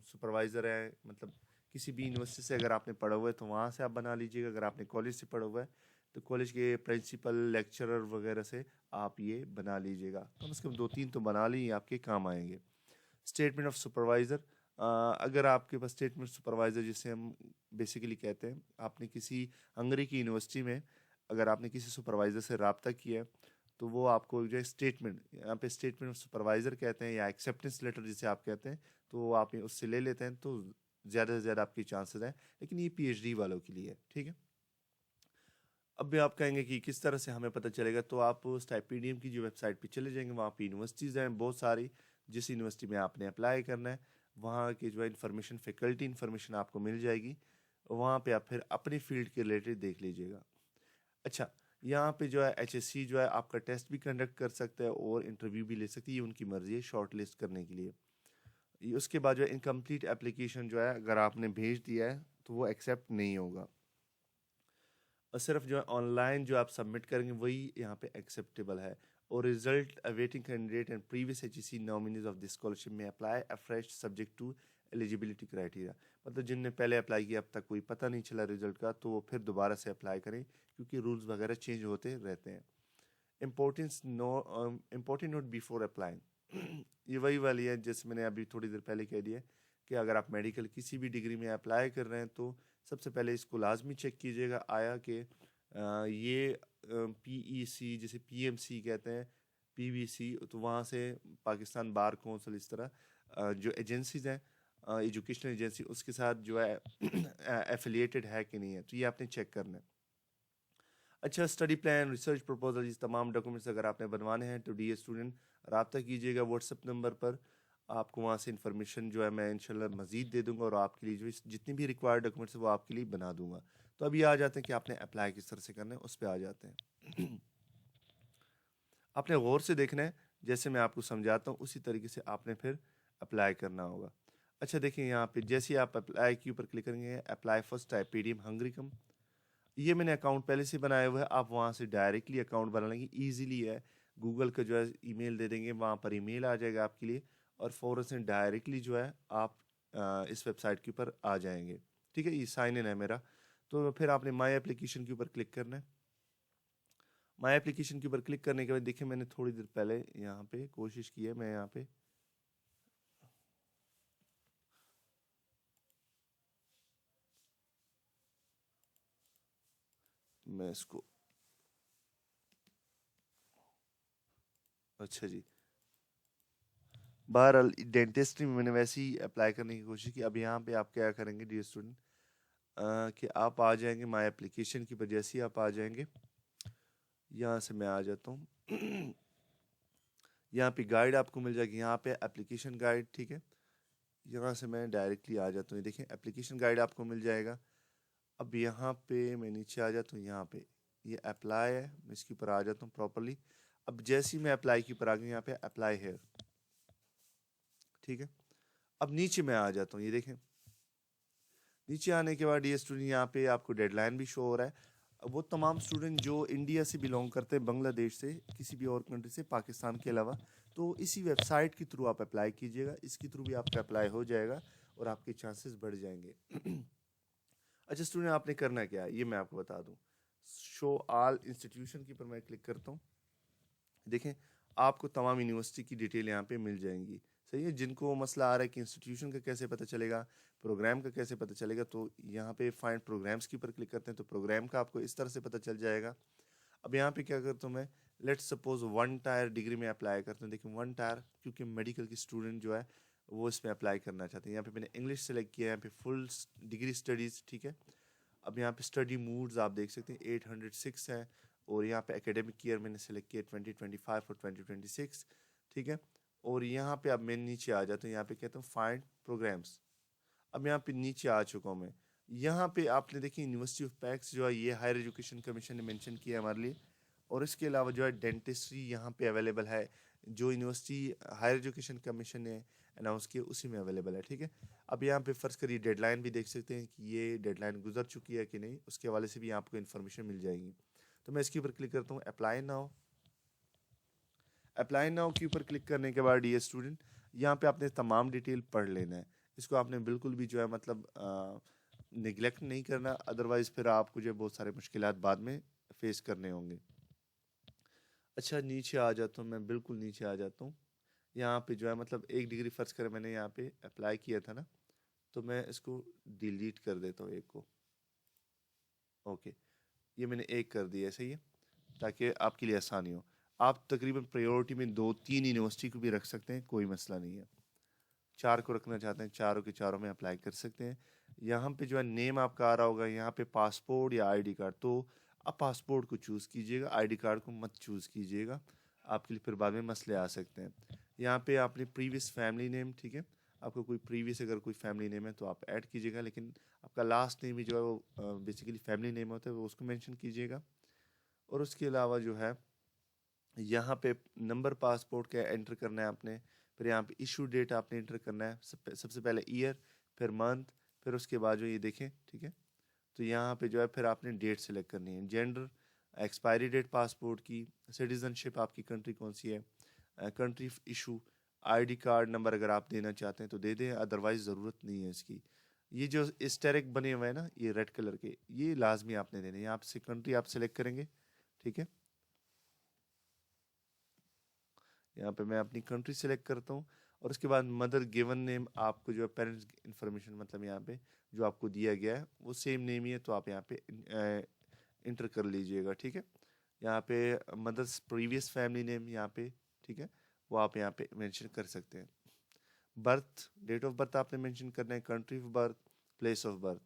सुपरवाइज़र हैं, मतलब किसी भी यूनिवर्सिटी से अगर आपने पढ़ा हुआ है तो वहाँ से आप बना लीजिएगा। अगर आपने कॉलेज से पढ़ा हुआ है तो कॉलेज के प्रिंसिपल लेक्चरर वगैरह से आप ये बना लीजिएगा। कम से कम 2-3 तो बना ली, आपके काम आएंगे। स्टेटमेंट ऑफ सुपरवाइज़र, अगर आपके पास स्टेटमेंट सुपरवाइज़र जिसे हम बेसिकली कहते हैं, आपने किसी हंगरी की यूनिवर्सिटी में अगर आपने किसी सुपरवाइज़र से रब्ता किया है तो वो आपको जो है स्टेटमेंट, यहाँ पे स्टेटमेंट ऑफ सुपरवाइज़र कहते हैं या एक्सेप्टेंस लेटर जिसे आप कहते हैं, तो वो आप उससे ले लेते हैं तो ज़्यादा से ज़्यादा आपकी चांसेस हैं। लेकिन ये पीएचडी वालों के लिए है, ठीक है। अब भी आप कहेंगे कि किस तरह से हमें पता चलेगा, तो आप स्टाइपेडियम की जो वेबसाइट पे चले जाएंगे, वहाँ पे यूनिवर्सिटीज़ हैं बहुत सारी। जिस यूनिवर्सिटी में आपने अप्लाई करना है वहाँ की जो है इन्फॉर्मेशन, फैकल्टी इन्फॉर्मेशन आपको मिल जाएगी। वहाँ पे आप फिर अपनी फील्ड के रिलेटेड देख लीजिएगा। अच्छा, यहाँ पे जो है एचएससी जो है आपका टेस्ट भी कंडक्ट कर सकता है और इंटरव्यू भी ले सकती है, ये उनकी मर्ज़ी है शॉर्ट लिस्ट करने के लिए। उसके बाद जो है इनकम्प्लीट एप्लीकेशन जो है अगर आपने भेज दिया है तो वो एक्सेप्ट नहीं होगा। और सिर्फ जो है ऑनलाइन जो आप सबमिट करेंगे वही यहाँ पे एक्सेप्टेबल है। और result awaiting candidate and previous HEC nominees of this scholarship में apply afresh subject to eligibility criteria, मतलब जिनने पहले अप्लाई किया अब तक कोई पता नहीं चला रिजल्ट का तो वो फिर दोबारा से अप्लाई करें, क्योंकि रूल्स वगैरह चेंज होते रहते हैं। इम्पोर्टेंट नोट बिफोर अप्लाइंग ये वही वाली है जैसे मैंने अभी थोड़ी देर पहले कह दिया कि अगर आप मेडिकल किसी भी डिग्री में अप्लाई कर रहे हैं तो सबसे पहले इसको लाजमी चेक कीजिएगा आया कि ये पीईसी जिसे पीएमसी कहते हैं, पीवीसी, तो वहाँ से पाकिस्तान बार कौंसिल इस तरह जो एजेंसीज हैं एजुकेशनल एजेंसी उसके साथ जो है एफिलिएटेड है कि नहीं है, तो ये आपने चेक करना है। अच्छा, स्टडी प्लान, रिसर्च प्रपोजल, ये तमाम डॉक्यूमेंट्स अगर आपने बनवाने हैं तो डी स्टूडेंट रब्ता कीजिएगा व्हाट्सएप नंबर पर। आपको वहाँ से इन्फॉर्मेशन जो है मैं इंशाल्लाह मज़ीद दे दूंगा और आपके लिए जो जितनी भी रिक्वायर्ड डॉक्यूमेंट्स है वो आपके लिए बना दूंगा। तो अभी आ जाते हैं कि आपने अप्लाई किस तरह से करना है, उस पर आ जाते हैं। आपने गौर से देखना है, जैसे मैं आपको समझाता हूँ उसी तरीके से आपने फिर अप्लाई करना होगा। अच्छा देखिए, यहाँ पे जैसे ही आप अप्लाई के ऊपर क्लिक करेंगे, अप्लाई फर्स्ट टाइप पीडीएम हंगरीकम, ये मैंने अकाउंट पहले से बनाया हुआ है, आप वहाँ से डायरेक्टली अकाउंट बना लेंगे, ईजिली है। गूगल का जो है ईमेल दे देंगे, वहाँ पर ईमेल आ जाएगा आपके लिए और फ़ौरन से डायरेक्टली जो है आप इस वेबसाइट के ऊपर आ जाएंगे। ठीक है, ये साइन इन है मेरा। तो फिर आपने माई एप्लीकेशन के ऊपर क्लिक करना है। माई एप्लीकेशन के ऊपर क्लिक करने के बाद देखिए मैंने थोड़ी देर पहले यहाँ पे कोशिश की है, मैं यहाँ पे मैं इसको, अच्छा जी, बहरहाल डेंटिस्ट्री में मैंने वैसे ही अप्लाई करने की कोशिश की। अब यहाँ पे आप क्या करेंगे डियर स्टूडेंट, कि आप आ जाएंगे माई एप्लीकेशन की वजह से, आप आ जाएंगे, यहाँ से मैं आ जाता हूँ। यहाँ पे गाइड आपको मिल जाएगी, यहाँ पे एप्लीकेशन गाइड, ठीक है। यहाँ से मैं डायरेक्टली आ जाता हूँ, ये देखें एप्लीकेशन गाइड आपको मिल जाएगा। अब यहाँ पे मैं नीचे आ जाता हूँ, यहाँ पे ये अप्लाई है, मैं इसके ऊपर आ जाता हूँ प्रॉपरली। अब जैसे ही मैं अप्लाई के ऊपर आ गया, यहाँ पे अप्लाई हेयर, ठीक है। अब नीचे मैं आ जाता हूँ, ये देखें नीचे आने के बाद ये स्टूडेंट यहाँ पे आपको डेडलाइन भी शो हो रहा है। अब वो तमाम स्टूडेंट जो इंडिया से बिलोंग करते हैं, बांग्लादेश से, किसी भी और कंट्री से, पाकिस्तान के अलावा, तो इसी वेबसाइट के थ्रू आप अप्लाई कीजिएगा, इसके थ्रू भी आपका अप्लाई हो जाएगा और आपके चांसेस बढ़ जाएंगे। अच्छा स्टूडेंट, आपने करना क्या है ये मैं आपको बता दूं। शो ऑल इंस्टीट्यूशन के ऊपर मैं क्लिक करता हूँ, देखें आपको तमाम यूनिवर्सिटी की डिटेल यहाँ पे मिल जाएंगी। सही है, जिनको मसला आ रहा है कि इंस्टीट्यूशन का कैसे पता चलेगा, प्रोग्राम का कैसे पता चलेगा, तो यहाँ पे फाइंड प्रोग्राम्स के ऊपर क्लिक करते हैं तो प्रोग्राम का आपको इस तरह से पता चल जाएगा। अब यहाँ पे क्या करता हूँ मैं, let's suppose one tyre degree में अप्लाई करता हूँ। देखिए वन टायर, क्योंकि मेडिकल की स्टूडेंट जो है वो इसमें अप्लाई करना चाहते हैं। यहाँ पे मैंने इंग्लिश सेलेक्ट किया है, यहाँ पे फुल डिग्री स्टडीज़, ठीक है। अब यहाँ पे स्टडी मूड्स आप देख सकते हैं 806 है, और यहाँ पे एकेडमिक ईयर मैंने सेलेक्ट किया 2025 और 2026, ठीक है। और यहाँ पे अब मैं नीचे आ जाता हूँ, यहाँ पे कहता हूँ फाइंड प्रोग्राम्स। अब यहाँ पे नीचे आ चुका हूँ मैं। यहाँ पे आपने देखिए यूनिवर्सिटी ऑफ पैक्स जो है ये हायर एजुकेशन कमीशन ने मेंशन किया है हमारे लिए, और इसके अलावा जो है डेंटिस्ट्री यहाँ पे अवेलेबल है, जो यूनिवर्सिटी हायर एजुकेशन कमीशन ने अनाउंस किया उसी में अवेलेबल है, ठीक है। अब यहाँ पे फ़र्ज़ करिए डेडलाइन भी देख सकते हैं कि ये डेडलाइन गुजर चुकी है कि नहीं, उसके हवाले से भी आपको इन्फॉर्मेशन मिल जाएगी। तो मैं इसके ऊपर क्लिक करता हूँ, अप्लाई नाउ। अप्लाई नाउ के ऊपर क्लिक करने के बाद ये स्टूडेंट यहाँ पे आपने तमाम डिटेल पढ़ लेना है, इसको आपने बिल्कुल भी जो है मतलब निगलेक्ट नहीं करना, अदरवाइज़ फिर आपको जो है बहुत सारे मुश्किलात बाद में फेस करने होंगे। अच्छा नीचे आ जाता हूँ मैं, बिल्कुल नीचे आ जाता हूँ। यहाँ पे जो है मतलब एक डिग्री फ़र्ज़ करें मैंने यहाँ पे अप्लाई किया था ना, तो मैं इसको डिलीट कर देता हूँ एक को। ओके, ये मैंने एक कर दिया, सही है, ताकि आपके लिए आसानी हो। आप तकरीबन प्रायोरिटी में 2-3 यूनिवर्सिटी को भी रख सकते हैं, कोई मसला नहीं है। 4 को रखना चाहते हैं, चारों के चारों में अप्लाई कर सकते हैं। यहाँ पे जो है नेम आपका आ रहा होगा, यहाँ पे पासपोर्ट या आईडी कार्ड, तो आप पासपोर्ट को चूज़ कीजिएगा, आईडी कार्ड को मत चूज़ कीजिएगा, आपके लिए फिर बाद में मसले आ सकते हैं। यहाँ पे आपने प्रीवियस फैमिली नेम, ठीक है, आपको कोई प्रीवियस अगर कोई फैमिली नेम है तो आप ऐड कीजिएगा, लेकिन आपका लास्ट नेम ही जो है वो बेसिकली फैमिली नेम होता है, वो उसको मेंशन कीजिएगा। और उसके अलावा जो है यहाँ पे नंबर पासपोर्ट का एंटर करना है आपने, फिर यहाँ पे इशू डेट आपने एंटर करना है, सबसे पहले ईयर, फिर मंथ, फिर उसके बाद जो ये देखें, ठीक है। तो यहाँ पे जो है फिर आपने डेट सेलेक्ट करनी है, जेंडर, एक्सपायरी डेट पासपोर्ट की, सिटीजनशिप आपकी कंट्री कौन सी है, country issue, ID card number अगर आप देना चाहते हैं तो दे दें, अदरवाइज ज़रूरत नहीं है इसकी। ये जो स्टेरिक बने हुए हैं ना ये रेड कलर के, ये लाजमी आपने देने हैं। यहाँ से कंट्री आप सेलेक्ट करेंगे, ठीक है। यहाँ पे मैं अपनी कंट्री सेलेक्ट करता हूँ, और उसके बाद मदर गिवन नेम, आपको जो है पेरेंट्स इन्फॉर्मेशन मतलब यहाँ पे जो आपको दिया गया है वो सेम नेम ही है, तो आप यहाँ पे इंटर कर लीजिएगा, ठीक है। यहाँ पे मदर्स प्रीवियस फैमिली नेम यहाँ पे, ठीक है, वो आप यहाँ पे मेंशन कर सकते हैं। बर्थ, डेट ऑफ बर्थ आपने मेंशन करना है, country of birth, place of birth.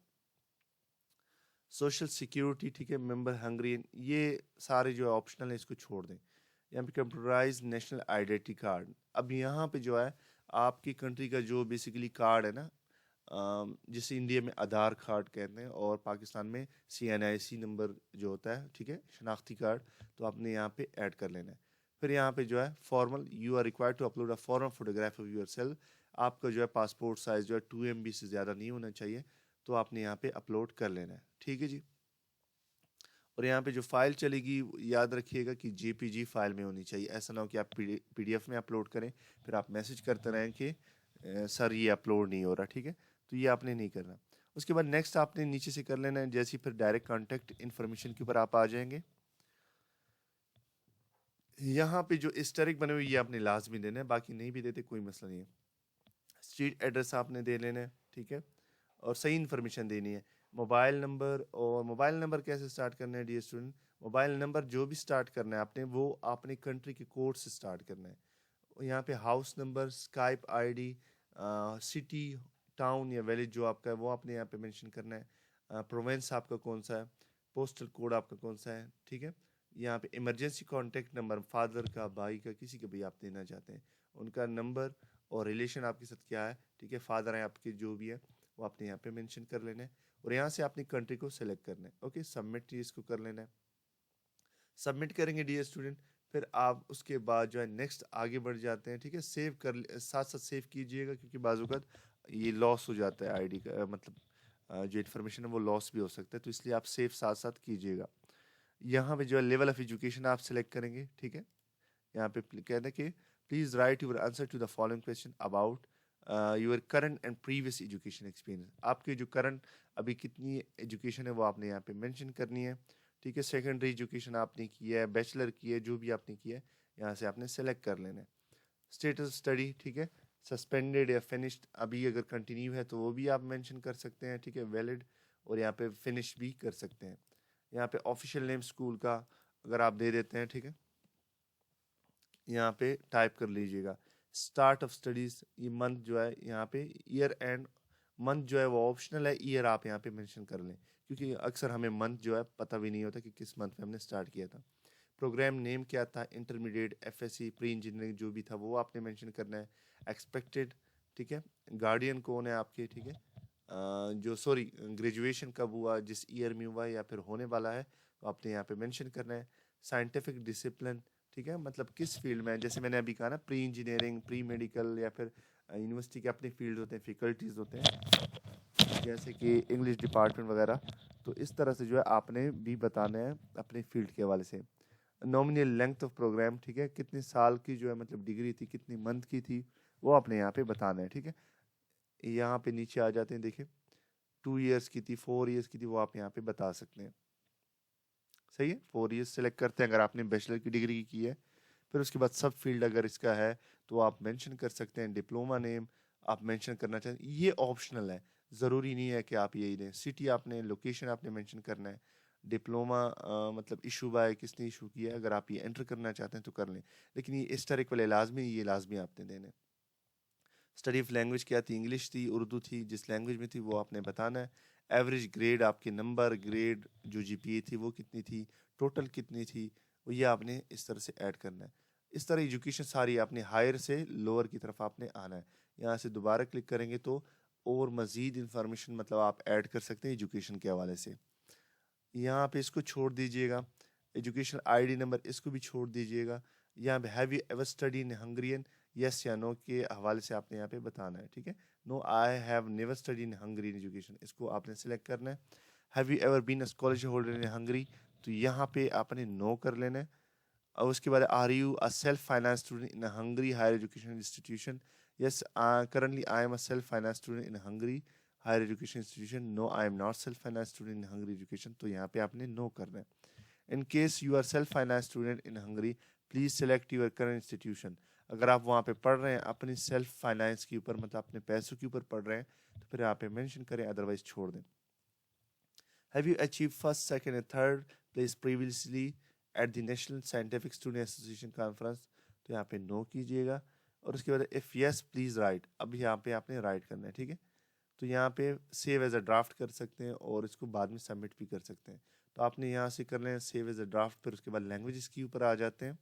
Social security, ठीक है, मेंबर हंगरियन, ये सारे जो है ऑप्शनल है, इसको छोड़ दें। यहाँ पे कंप्यूटराइज नेशनल आइडेंटिटी कार्ड, अब यहाँ पे जो है आपकी कंट्री का जो बेसिकली कार्ड है ना, जिसे इंडिया में आधार कार्ड कहते हैं और पाकिस्तान में CNIC नंबर जो होता है, ठीक है, शनाख्ती कार्ड, तो आपने यहाँ पे ऐड कर लेना है। फिर यहाँ पे जो है formal, you are required to upload a formal photograph of yourself, आपका जो है पासपोर्ट साइज जो है 2 MB से ज़्यादा नहीं होना चाहिए, तो आपने यहाँ पे अपलोड कर लेना है, ठीक है जी। और यहाँ पे जो फाइल चलेगी याद रखिएगा कि JPG फाइल में होनी चाहिए, ऐसा ना हो कि आप PDF में अपलोड करें फिर आप मैसेज करते रहें कि सर ये अपलोड नहीं हो रहा, ठीक है, तो ये आपने नहीं करना। उसके बाद नेक्स्ट आपने नीचे से कर लेना है, जैसे फिर डायरेक्ट कॉन्टैक्ट इन्फॉर्मेशन के ऊपर आप आ जाएंगे। यहाँ पे जो हिस्टोरिक बने हुए ये आपने लाजमी देना है, बाकी नहीं भी देते कोई मसला नहीं है। स्ट्रीट एड्रेस आपने दे लेना है, ठीक है, और सही इन्फॉर्मेशन देनी है। मोबाइल नंबर, और मोबाइल नंबर कैसे स्टार्ट करना है डियर स्टूडेंट, मोबाइल नंबर जो भी स्टार्ट करना है आपने वो अपने कंट्री के कोड से स्टार्ट करना है। यहाँ पे house number, Skype ID, city, town या विलेज जो आपका है वो आपने यहाँ पे मेंशन करना है। प्रोविंस आपका कौन सा है, पोस्टल कोड आपका कौन सा है, ठीक है। यहाँ पे इमरजेंसी कॉन्टैक्ट नंबर, फादर का, भाई का, किसी का भी आप देना चाहते हैं उनका नंबर, और रिलेशन आपके साथ क्या है, ठीक है, फादर हैं आपके जो भी है वो आपने यहाँ पे मेंशन कर लेना है। और यहाँ से अपनी कंट्री को सेलेक्ट करना है, ओके, सबमिट इसको कर लेना है। सबमिट करेंगे डियर स्टूडेंट, फिर आप उसके बाद जो है नेक्स्ट आगे बढ़ जाते हैं, ठीक है। सेव कर साथ साथ सेव कीजिएगा, क्योंकि बाज़ ये लॉस हो जाता है ID का, मतलब जो इन्फॉर्मेशन है वो लॉस भी हो सकता है, तो इसलिए आप सेव साथ साथ कीजिएगा। यहाँ पे जो है लेवल ऑफ एजुकेशन आप सेलेक्ट करेंगे, ठीक है। यहाँ पे कहते हैं कि please write your answer to the following question about your current and previous education experience, आपके जो करंट अभी कितनी एजुकेशन है वो आपने यहाँ पे मेंशन करनी है, ठीक है। सेकेंडरी एजुकेशन आपने की है, बैचलर की है, जो भी आपने किया है यहाँ से आपने सेलेक्ट कर लेना है। स्टेटस स्टडी, ठीक है, सस्पेंडेड या फिनिश्ड, अभी अगर कंटिन्यू है तो वो भी आप मेंशन कर सकते हैं, ठीक है, वैलिड, और यहाँ पे फिनिश भी कर सकते हैं। यहाँ पे ऑफिशियल नेम स्कूल का अगर आप दे देते हैं, ठीक है, यहाँ पे टाइप कर लीजिएगा। स्टार्ट ऑफ स्टडीज, ये मंथ जो है यहाँ पे, ईयर एंड मंथ जो है वो ऑप्शनल है, ईयर आप यहाँ पे मेंशन कर लें, क्योंकि अक्सर हमें मंथ जो है पता भी नहीं होता कि किस मंथ में हमने स्टार्ट किया था। प्रोग्राम नेम क्या था, इंटरमीडिएट, FSC, प्री इंजीनियरिंग जो भी था वो आपने मेंशन करना है। एक्सपेक्टेड, ठीक है, गार्डियन कौन है आपके, ठीक है, जो सॉरी ग्रेजुएशन कब हुआ, जिस ईयर में हुआ या फिर होने वाला है, तो आपने यहाँ पे मेंशन करना है। साइंटिफिक डिसिप्लिन, ठीक है, मतलब किस फील्ड में है, जैसे मैंने अभी कहा ना, प्री इंजीनियरिंग, प्री मेडिकल, या फिर यूनिवर्सिटी के अपने फील्ड होते हैं, फैकल्टीज होते हैं, जैसे कि इंग्लिश डिपार्टमेंट वगैरह, तो इस तरह से जो है आपने भी बताना है अपने फील्ड के हवाले से। नॉमिनल लेंथ ऑफ प्रोग्राम, ठीक है, कितने साल की जो है मतलब डिग्री थी, कितनी मंथ की थी, वो आपने यहाँ पे बताना है, ठीक है। यहाँ पे नीचे आ जाते हैं, देखिए 2 ईयर्स की थी, 4 ईयर्स की थी, वो आप यहाँ पे बता सकते हैं। सही है, 4 ईयर्स सेलेक्ट करते हैं अगर आपने बैचलर की डिग्री की है। फिर उसके बाद सब फील्ड अगर इसका है तो आप मेंशन कर सकते हैं। डिप्लोमा नेम आप मेंशन करना चाहते हैं, ये ऑप्शनल है, ज़रूरी नहीं है कि आप यही दें। सिटी आपने, लोकेशन आपने मेंशन करना है। डिप्लोमा मतलब इशू बाय किसने इशू किया है, अगर आप ये एंटर करना चाहते हैं तो कर लें, लेकिन ये हिस्टोरिक वाले लाजमी, ये लाजमी आपने देने। स्टडी ऑफ लैंग्वेज क्या थी, इंग्लिश थी, उर्दू थी, जिस लैंग्वेज में थी वो आपने बताना है। एवरेज ग्रेड आपके नंबर, ग्रेड जो GPA थी वो कितनी थी, टोटल कितनी थी, वो ये आपने इस तरह से ऐड करना है। इस तरह एजुकेशन सारी आपने हायर से लोअर की तरफ आपने आना है। यहाँ से दोबारा क्लिक करेंगे तो और मज़ीद इंफॉर्मेशन मतलब आप ऐड कर सकते हैं एजुकेशन के हवाले से। यहाँ पे इसको छोड़ दीजिएगा, एजुकेशन ID नंबर इसको भी छोड़ दीजिएगा। यहाँ पे have you ever study in Hungarian, yes या नो के हवाले से आपने यहाँ पे बताना है, ठीक है। No, I have never study in Hungarian education, इसको आपने सेलेक्ट करना है। Have you ever been a scholarship holder in Hungary, तो यहाँ पे आपने नो कर लेना है। और उसके बाद are you a self finance student in Hungary higher education institution, yes currently I am a self finance student in Hungary higher education institution, no I am not self finance student in Hungary education, तो यहाँ पे आपने नो करना है। In case you are self finance student in Hungary, please select your current institution, अगर आप वहाँ पे पढ़ रहे हैं अपनी सेल्फ फाइनेंस के ऊपर, मतलब अपने पैसों के ऊपर पढ़ रहे हैं, तो फिर यहाँ पे मेंशन करें, अदरवाइज छोड़ दें। Have you achieve first, second and third place previously at the national scientific student association conference, तो यहाँ पे नो कीजिएगा। और उसके बाद इफ़ यस प्लीज़ राइट, अब यहाँ पे आपने राइट करना है, ठीक है। तो यहाँ पे सेव एज अ ड्राफ्ट कर सकते हैं और इसको बाद में सबमिट भी कर सकते हैं। तो आपने यहाँ से कर लें सेव एज अ ड्राफ्ट, फिर उसके बाद लैंग्वेजेस के ऊपर आ जाते हैं।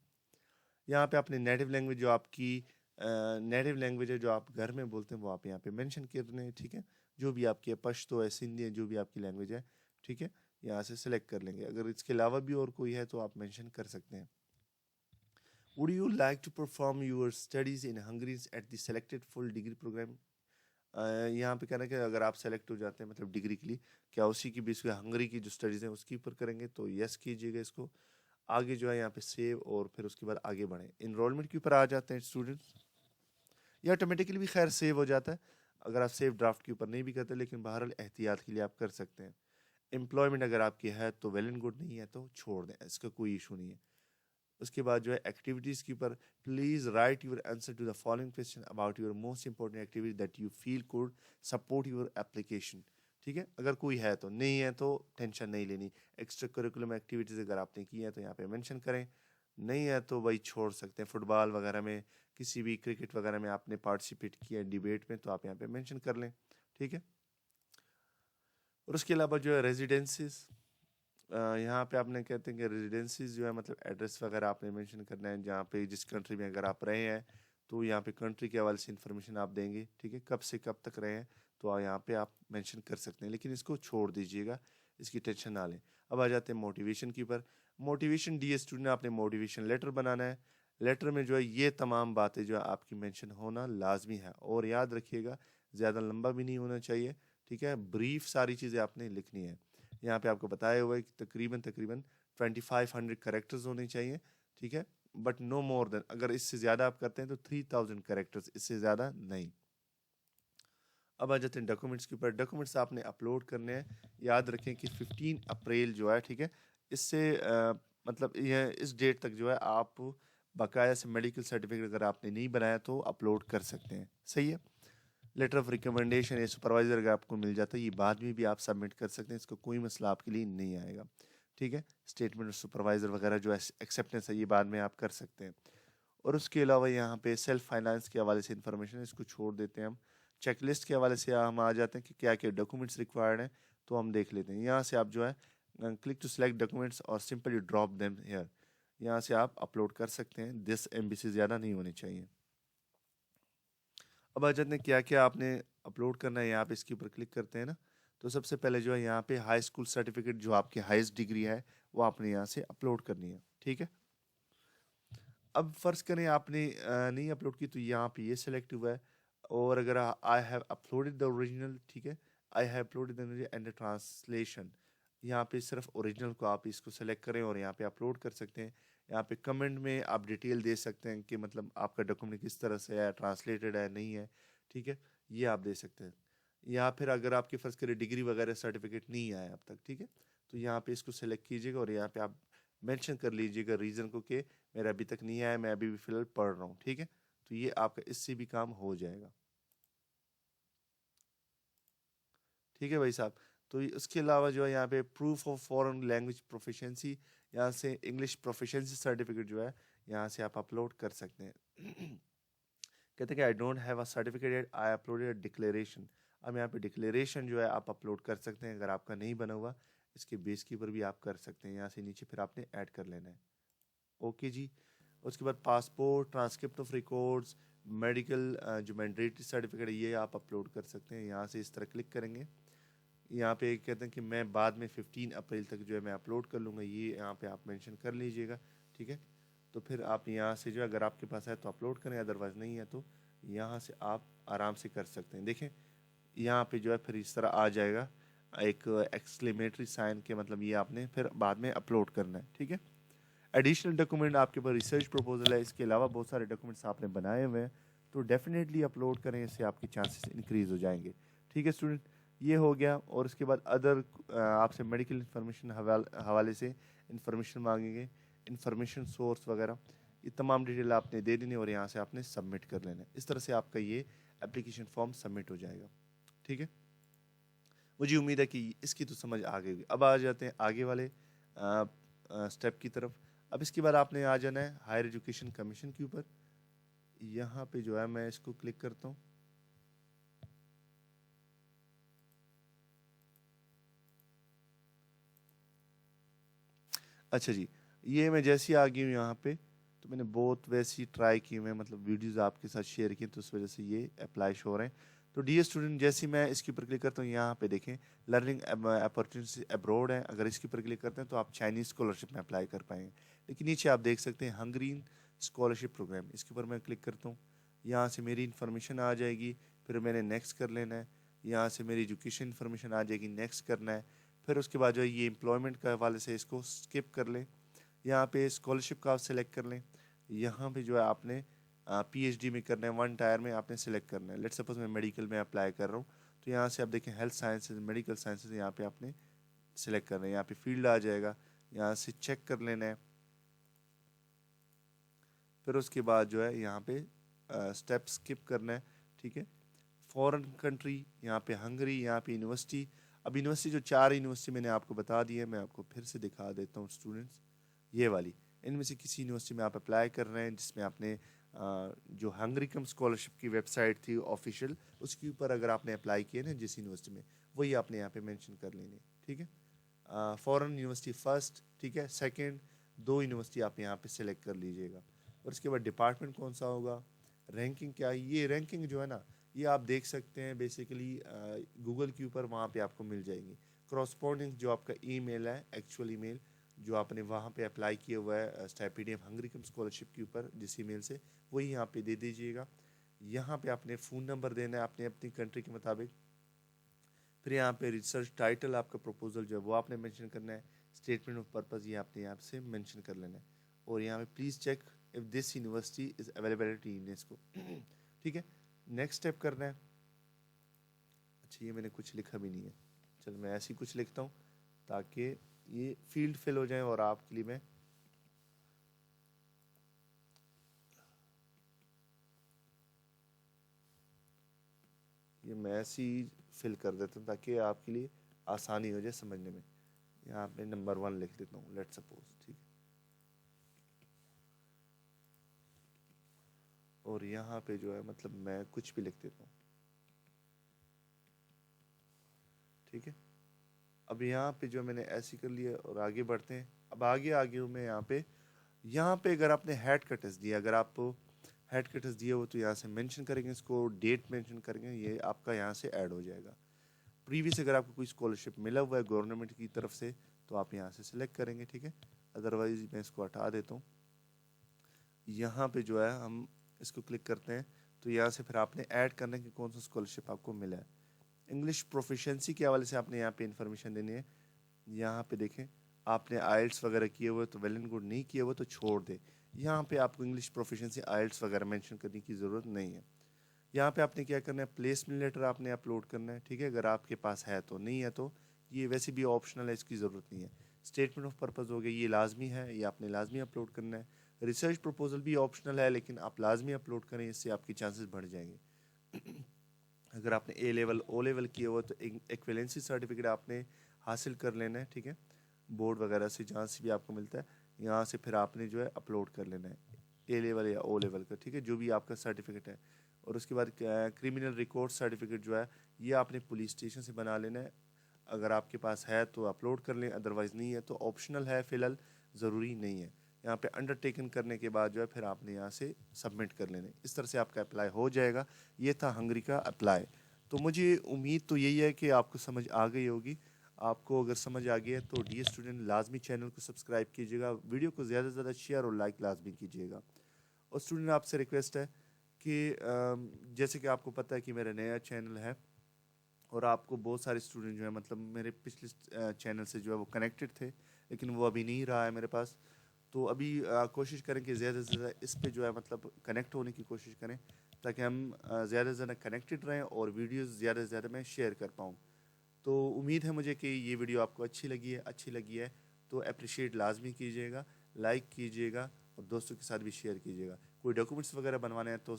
यहाँ पे अपनी नेटिव लैंग्वेज जो आपकी नेटिव लैंग्वेज है जो आप घर में बोलते हैं वो आप यहाँ पे मेंशन कर लें, ठीक है। जो भी आपकी है, पश्तो है, सिंधी है, जो भी आपकी लैंग्वेज है, ठीक है, यहाँ से सिलेक्ट कर लेंगे। अगर इसके अलावा भी और कोई है तो आप मेंशन कर सकते हैं। Would you like to perform your studies in Hungary at the selected full degree program? यहाँ पे कहना है कि अगर आप सेलेक्ट हो जाते हैं मतलब डिग्री के लिए, क्या उसी की बेस पे हंगरी की जो स्टडीज़ हैं उसके ऊपर करेंगे, तो यस कीजिएगा इसको। आगे जो है यहाँ पे सेव और फिर उसके बाद आगे बढ़ें। इनरोलमेंट के ऊपर आ जाते हैं स्टूडेंट्स, ये ऑटोमेटिकली भी खैर सेव हो जाता है अगर आप सेव ड्राफ्ट के ऊपर नहीं भी करते, लेकिन बहरहाल एहतियात के लिए आप कर सकते हैं। एम्प्लॉयमेंट अगर आपकी है तो वेल एंड गुड, नहीं है तो छोड़ दें, इसका कोई इशू नहीं है। उसके बाद जो है एक्टिविटीज़ के ऊपर, please write your answer to the following question about your most important activity that you feel could support your application, ठीक है। अगर कोई है तो, नहीं है तो टेंशन नहीं लेनी। एक्स्ट्रा करिकुलम एक्टिविटीज़ अगर आपने की है तो यहाँ पे मेंशन करें, नहीं है तो वही छोड़ सकते हैं। फुटबॉल वगैरह में, किसी भी क्रिकेट वगैरह में आपने पार्टिसिपेट किया है डिबेट में, तो आप यहाँ पे मेंशन कर लें, ठीक है। और उसके अलावा जो है रेजिडेंसीज, यहाँ पे आपने कहते हैं कि रेजिडेंसीज जो है मतलब एड्रेस वगैरह आपने मेंशन करना है, जहाँ पे जिस कंट्री में अगर आप रहे हैं तो यहाँ पे कंट्री के हवाले से इन्फॉर्मेशन आप देंगे, ठीक है। कब से कब तक रहे हैं तो यहाँ पे आप मेंशन कर सकते हैं, लेकिन इसको छोड़ दीजिएगा, इसकी टेंशन ना लें। अब आ जाते हैं मोटिवेशन के ऊपर। मोटिवेशन, डी स्टूडेंट आपने मोटिवेशन लेटर बनाना है। लेटर में जो है ये तमाम बातें जो है आपकी मेंशन होना लाजमी है, और याद रखिएगा ज़्यादा लंबा भी नहीं होना चाहिए, ठीक है। ब्रीफ सारी चीज़ें आपने लिखनी है। यहाँ पे आपको बताया हुआ है कि तकरीबन 2500 कैरेक्टर्स होने चाहिए, ठीक है, बट नो मोर देन। अगर इससे ज़्यादा आप करते हैं तो 3000 कैरेक्टर्स, इससे ज़्यादा नहीं। अब आ जाते हैं डॉक्यूमेंट्स के ऊपर। डॉक्यूमेंट्स आपने अपलोड करने हैं, याद रखें कि 15 अप्रैल जो है, ठीक है, इससे मतलब ये इस डेट तक जो है आप बाकायदा से मेडिकल सर्टिफिकेट अगर आपने नहीं बनाया तो अपलोड कर सकते हैं, सही है। लेटर ऑफ रिकमेंडेशन या सुपरवाइजर अगर आपको मिल जाता है, ये बाद में भी आप सबमिट कर सकते हैं, इसका कोई मसला आपके लिए नहीं आएगा, ठीक है। स्टेटमेंट ऑफ सुपरवाइजर वगैरह जो एक्सेप्टेंस है, ये बाद में आप कर सकते हैं। और उसके अलावा यहाँ पे सेल्फ फाइनेंस के हवाले से इंफॉर्मेशन, इसको छोड़ देते हैं हम। चेकलिस्ट के हवाले से हम आ जाते हैं कि क्या क्या डॉक्यूमेंट्स रिक्वायर्ड हैं, तो हम देख लेते हैं। यहाँ से आप जो है क्लिक टू सेलेक्ट डॉक्यूमेंट्स और सिंपली ड्रॉप देम हेयर, यहाँ से आप अपलोड कर सकते हैं। 10 MB से ज़्यादा नहीं होनी चाहिए। अब आ जाते हैं क्या क्या आपने अपलोड करना है, यहाँ पे इसके ऊपर क्लिक करते हैं ना, तो सबसे पहले जो है यहाँ पे हाई स्कूल सर्टिफिकेट जो आपकी हाईएस्ट डिग्री है वो आपने यहाँ से अपलोड करनी है, ठीक है। अब फर्ज करें आपने नहीं अपलोड की, तो यहाँ पे ये सिलेक्ट हुआ है। और अगर I have uploaded the original, ठीक है, I have uploaded the end translation, यहाँ पे सिर्फ ओरिजिनल को आप इसको सेलेक्ट करें और यहाँ पे अपलोड कर सकते हैं। यहाँ पे कमेंट में आप डिटेल दे सकते हैं कि मतलब आपका डॉक्यूमेंट किस तरह से है, ट्रांसलेटेड है नहीं है, ठीक है, ये आप दे सकते हैं। या फिर अगर आपके फर्ज करें डिग्री वगैरह सर्टिफिकेट नहीं आया अब तक, ठीक है, तो यहाँ पे इसको सेलेक्ट कीजिएगा और यहाँ पे आप मेंशन कर लीजिएगा रीज़न को कि मेरा अभी तक नहीं आया, मैं अभी भी फिलहाल पढ़ रहा हूँ, ठीक है। तो ये आपका इससे भी काम हो जाएगा, ठीक है भाई साहब। तो उसके अलावा जो है यहाँ पे proof of foreign language proficiency, यहाँ से इंग्लिश प्रोफिशिएंसी सर्टिफिकेट जो है यहाँ से आप अपलोड कर सकते हैं। कहते हैं कि I don't have a certificate, I uploaded declaration. अब यहाँ पे डिक्लेरेशन जो है आप अपलोड कर सकते हैं, अगर आपका नहीं बना हुआ इसके बेस के ऊपर भी आप कर सकते हैं। यहाँ से नीचे फिर आपने ऐड कर लेना है, ओके जी। उसके बाद passport, transcript of records, medical जो मैंडेटरी सर्टिफिकेट है ये आप अपलोड कर सकते हैं। यहाँ से इस तरह क्लिक करेंगे, यहाँ पे कहते हैं कि मैं बाद में 15 अप्रैल तक जो है मैं अपलोड कर लूँगा, ये यहाँ पे आप मेंशन कर लीजिएगा, ठीक है। तो फिर आप यहाँ से जो है अगर आपके पास है तो अपलोड करें, अदरवाइज़ नहीं है तो यहाँ से आप आराम से कर सकते हैं। देखें यहाँ पे जो है फिर इस तरह आ जाएगा एक एक्सक्लेमेटरी साइन के, मतलब ये आपने फिर बाद में अपलोड करना है, ठीक है। एडिशनल डॉक्यूमेंट आपके पास रिसर्च प्रपोजल है, इसके अलावा बहुत सारे डॉक्यूमेंट्स आपने बनाए हुए हैं, तो डेफिनेटली अपलोड करें, इससे आपके चांसेस इंक्रीज हो जाएंगे, ठीक है स्टूडेंट। ये हो गया। और उसके बाद अदर आपसे मेडिकल इंफॉर्मेशन हवाले से इंफॉर्मेशन मांगेंगे, इंफॉर्मेशन सोर्स वगैरह, ये तमाम डिटेल आपने दे देनी और यहाँ से आपने सबमिट कर लेना है। इस तरह से आपका ये एप्लीकेशन फॉर्म सबमिट हो जाएगा, ठीक है। मुझे उम्मीद है कि इसकी तो समझ आ गई होगी। अब आ जाते हैं आगे वाले स्टेप की तरफ। अब इसके बाद आपने आ जाना है हायर एजुकेशन कमीशन के ऊपर। यहाँ पे जो है मैं इसको क्लिक करता हूँ, अच्छा जी, ये मैं जैसे ही आ गई हूँ यहाँ पे, तो मैंने बहुत वैसी ट्राई की हुई है, मतलब वीडियोस आपके साथ शेयर की, तो उस वजह से ये अप्लाई शो हो रहे हैं। तो डियर स्टूडेंट, जैसे ही मैं इसके ऊपर क्लिक करता हूँ, यहाँ पे देखें लर्निंग अपॉर्चुनिटी अब्रॉड है। अगर इसके ऊपर क्लिक करते हैं तो आप चाइनीज़ स्कॉलरशिप में अप्लाई कर पाएंगे। लेकिन नीचे आप देख सकते हैं हंगरीन स्कॉलरशिप प्रोग्राम, इसके ऊपर मैं क्लिक करता हूँ, यहाँ से मेरी इन्फॉर्मेशन आ जाएगी, फिर मैंने नेक्स्ट कर लेना है। यहाँ से मेरी एजुकेशन इन्फॉर्मेशन आ जाएगी, नेक्स्ट करना है। फिर उसके बाद जो है ये एम्प्लॉयमेंट के हवाले से इसको स्किप कर लें, यहाँ पे स्कॉलरशिप का आप सेलेक्ट कर लें। यहाँ पे जो है आपने पीएचडी में करना है, वन टायर में आपने सेलेक्ट करना है। लेट्स सपोज मैं मेडिकल में अप्लाई कर रहा हूँ, तो यहाँ से आप देखें हेल्थ साइंसेज, मेडिकल साइंसेज, यहाँ पे आपने सेलेक्ट करना है। यहाँ पे फील्ड आ जाएगा, यहाँ से चेक कर लेना है। फिर उसके बाद जो है यहाँ पे स्टेप स्किप करना है, ठीक है। फॉरेन कंट्री, यहाँ पे हंगरी, यहाँ पे यूनिवर्सिटी। अब यूनिवर्सिटी जो 4 यूनिवर्सिटी मैंने आपको बता दी है, मैं आपको फिर से दिखा देता हूँ स्टूडेंट्स। ये वाली, इनमें से किसी यूनिवर्सिटी में आप अप्लाई कर रहे हैं जिसमें आपने जो हंगरीकम स्कॉलरशिप की वेबसाइट थी ऑफिशियल, उसके ऊपर अगर आपने अप्लाई किया ना जिस यूनिवर्सिटी में, वही आपने यहाँ पे मेंशन कर लेनी है, ठीक है। फॉरेन यूनिवर्सिटी फर्स्ट, ठीक है, सेकंड, 2 यूनिवर्सिटी आप यहाँ पे सिलेक्ट कर लीजिएगा। और उसके बाद डिपार्टमेंट कौन सा होगा, रैंकिंग क्या है, ये रैंकिंग जो है ना, ये आप देख सकते हैं बेसिकली गूगल के ऊपर, वहाँ पे आपको मिल जाएंगी। करॉस्पॉन्डिंग जो आपका ईमेल है, एक्चुअल ईमेल जो आपने वहाँ पे अप्लाई किया हुआ है स्टाइपेंडियम हंगरीकम स्कॉलरशिप के ऊपर जिस ईमेल से, वही यहाँ पे दे दीजिएगा। यहाँ पे आपने फ़ोन नंबर देना है अपने अपनी कंट्री के मुताबिक। फिर यहाँ पे रिसर्च टाइटल आपका प्रपोजल जो है वो आपने मेंशन करना है। स्टेटमेंट ऑफ पर्पस ये आपने यहाँ से मेंशन कर लेना है। और यहाँ पे please check if this university is availability UNESCO, ठीक है। नेक्स्ट स्टेप करना है। अच्छा, ये मैंने कुछ लिखा भी नहीं है, चल मैं ऐसे ही कुछ लिखता हूँ ताकि ये फील्ड फिल हो जाए और आपके लिए मैं ऐसे ही फिल कर देता हूँ ताकि आपके लिए आसानी हो जाए समझने में। यहाँ पे नंबर 1 लिख देता हूँ, लेट्स सपोज, ठीक है। और यहाँ पे जो है मतलब मैं कुछ भी लिख देता हूँ, ठीक है। अब यहाँ पे जो मैंने ऐसे कर लिया और आगे बढ़ते हैं। अब आगे आगे हूँ मैं यहाँ पे अगर आपने हेड कटर्स दिया, अगर आप हेड कटर्स दिए हो तो यहाँ से मेंशन करेंगे, इसको डेट मेंशन करेंगे, ये आपका यहाँ से ऐड हो जाएगा। प्रीवियस अगर आपको कोई स्कॉलरशिप मिला हुआ है गवर्नमेंट की तरफ से तो आप यहाँ से सिलेक्ट करेंगे, ठीक है। अदरवाइज मैं इसको हटा देता हूँ। यहाँ पे जो है हम इसको क्लिक करते हैं, तो यहाँ से फिर आपने ऐड करना है कि कौन सा स्कॉलरशिप आपको मिला है। इंग्लिश प्रोफिशिएंसी के हवाले से आपने यहाँ पे इन्फॉर्मेशन देनी है। यहाँ पे देखें आपने आइल्स वगैरह किए हुए तो वेल एंड गुड, नहीं किए हुए तो छोड़ दे। यहाँ पे आपको इंग्लिश प्रोफिशिएंसी आइल्स वगैरह मेंशन करने की ज़रूरत नहीं है। यहाँ पे आपने क्या करना है, प्लेसमेंट लेटर आपने अपलोड करना है, ठीक है। अगर आपके पास है तो, नहीं है तो ये वैसे भी ऑप्शनल है, इसकी ज़रूरत नहीं है। स्टेटमेंट ऑफ पर्पस हो गया, ये लाजमी है, ये आपने लाजमी अपलोड करना है। रिसर्च प्रपोजल भी ऑप्शनल है लेकिन आप लाजमी अपलोड करें, इससे आपके चांसेस बढ़ जाएंगे। अगर आपने ए लेवल ओ लेवल किया हुआ तो एक्वेलेंसी सर्टिफिकेट आपने हासिल कर लेना है, ठीक है, बोर्ड वगैरह से जहाँ से भी आपको मिलता है। यहाँ से फिर आपने जो है अपलोड कर लेना है ए लेवल या ओ लेवल का, ठीक है, जो भी आपका सर्टिफिकेट है। और उसके बाद क्रिमिनल रिकॉर्ड सर्टिफिकेट जो है ये आपने पुलिस स्टेशन से बना लेना है। अगर आपके पास है तो अपलोड कर लें, अदरवाइज़ नहीं है तो ऑप्शनल है, फ़िलहाल ज़रूरी नहीं है। यहाँ पे अंडरटेकन करने के बाद जो है फिर आपने यहाँ से सबमिट कर लेना है। इस तरह से आपका अप्लाई हो जाएगा। ये था हंगरी का अप्लाई। तो मुझे उम्मीद तो यही है कि आपको समझ आ गई होगी। आपको अगर समझ आ गया है तो डी स्टूडेंट लाजमी चैनल को सब्सक्राइब कीजिएगा, वीडियो को ज़्यादा से ज़्यादा शेयर और लाइक लाजमी कीजिएगा। और स्टूडेंट आपसे रिक्वेस्ट है कि जैसे कि आपको पता है कि मेरा नया चैनल है और आपको बहुत सारे स्टूडेंट जो है मतलब मेरे पिछले चैनल से जो है वो कनेक्टेड थे, लेकिन वो अभी नहीं रहा है मेरे पास। तो अभी कोशिश करें कि ज़्यादा से ज़्यादा इस पे जो है मतलब कनेक्ट होने की कोशिश करें ताकि हम ज़्यादा से ज़्यादा कनेक्टेड रहें और वीडियोस ज़्यादा से ज़्यादा मैं शेयर कर पाऊँ। तो उम्मीद है मुझे कि ये वीडियो आपको अच्छी लगी है तो अप्रिशिएट लाजमी कीजिएगा, लाइक कीजिएगा और दोस्तों के साथ भी शेयर कीजिएगा। कोई डॉक्यूमेंट्स वगैरह बनवाने हैं तो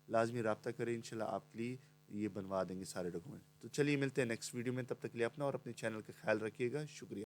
लाजमी रब्ता करें, इंशाल्लाह आपके लिए ये बनवा देंगे सारे डॉक्यूमेंट। तो चलिए मिलते हैं नेक्स्ट वीडियो में, तब तक के लिए अपना और अपने चैनल का ख्याल रखिएगा। शुक्रिया।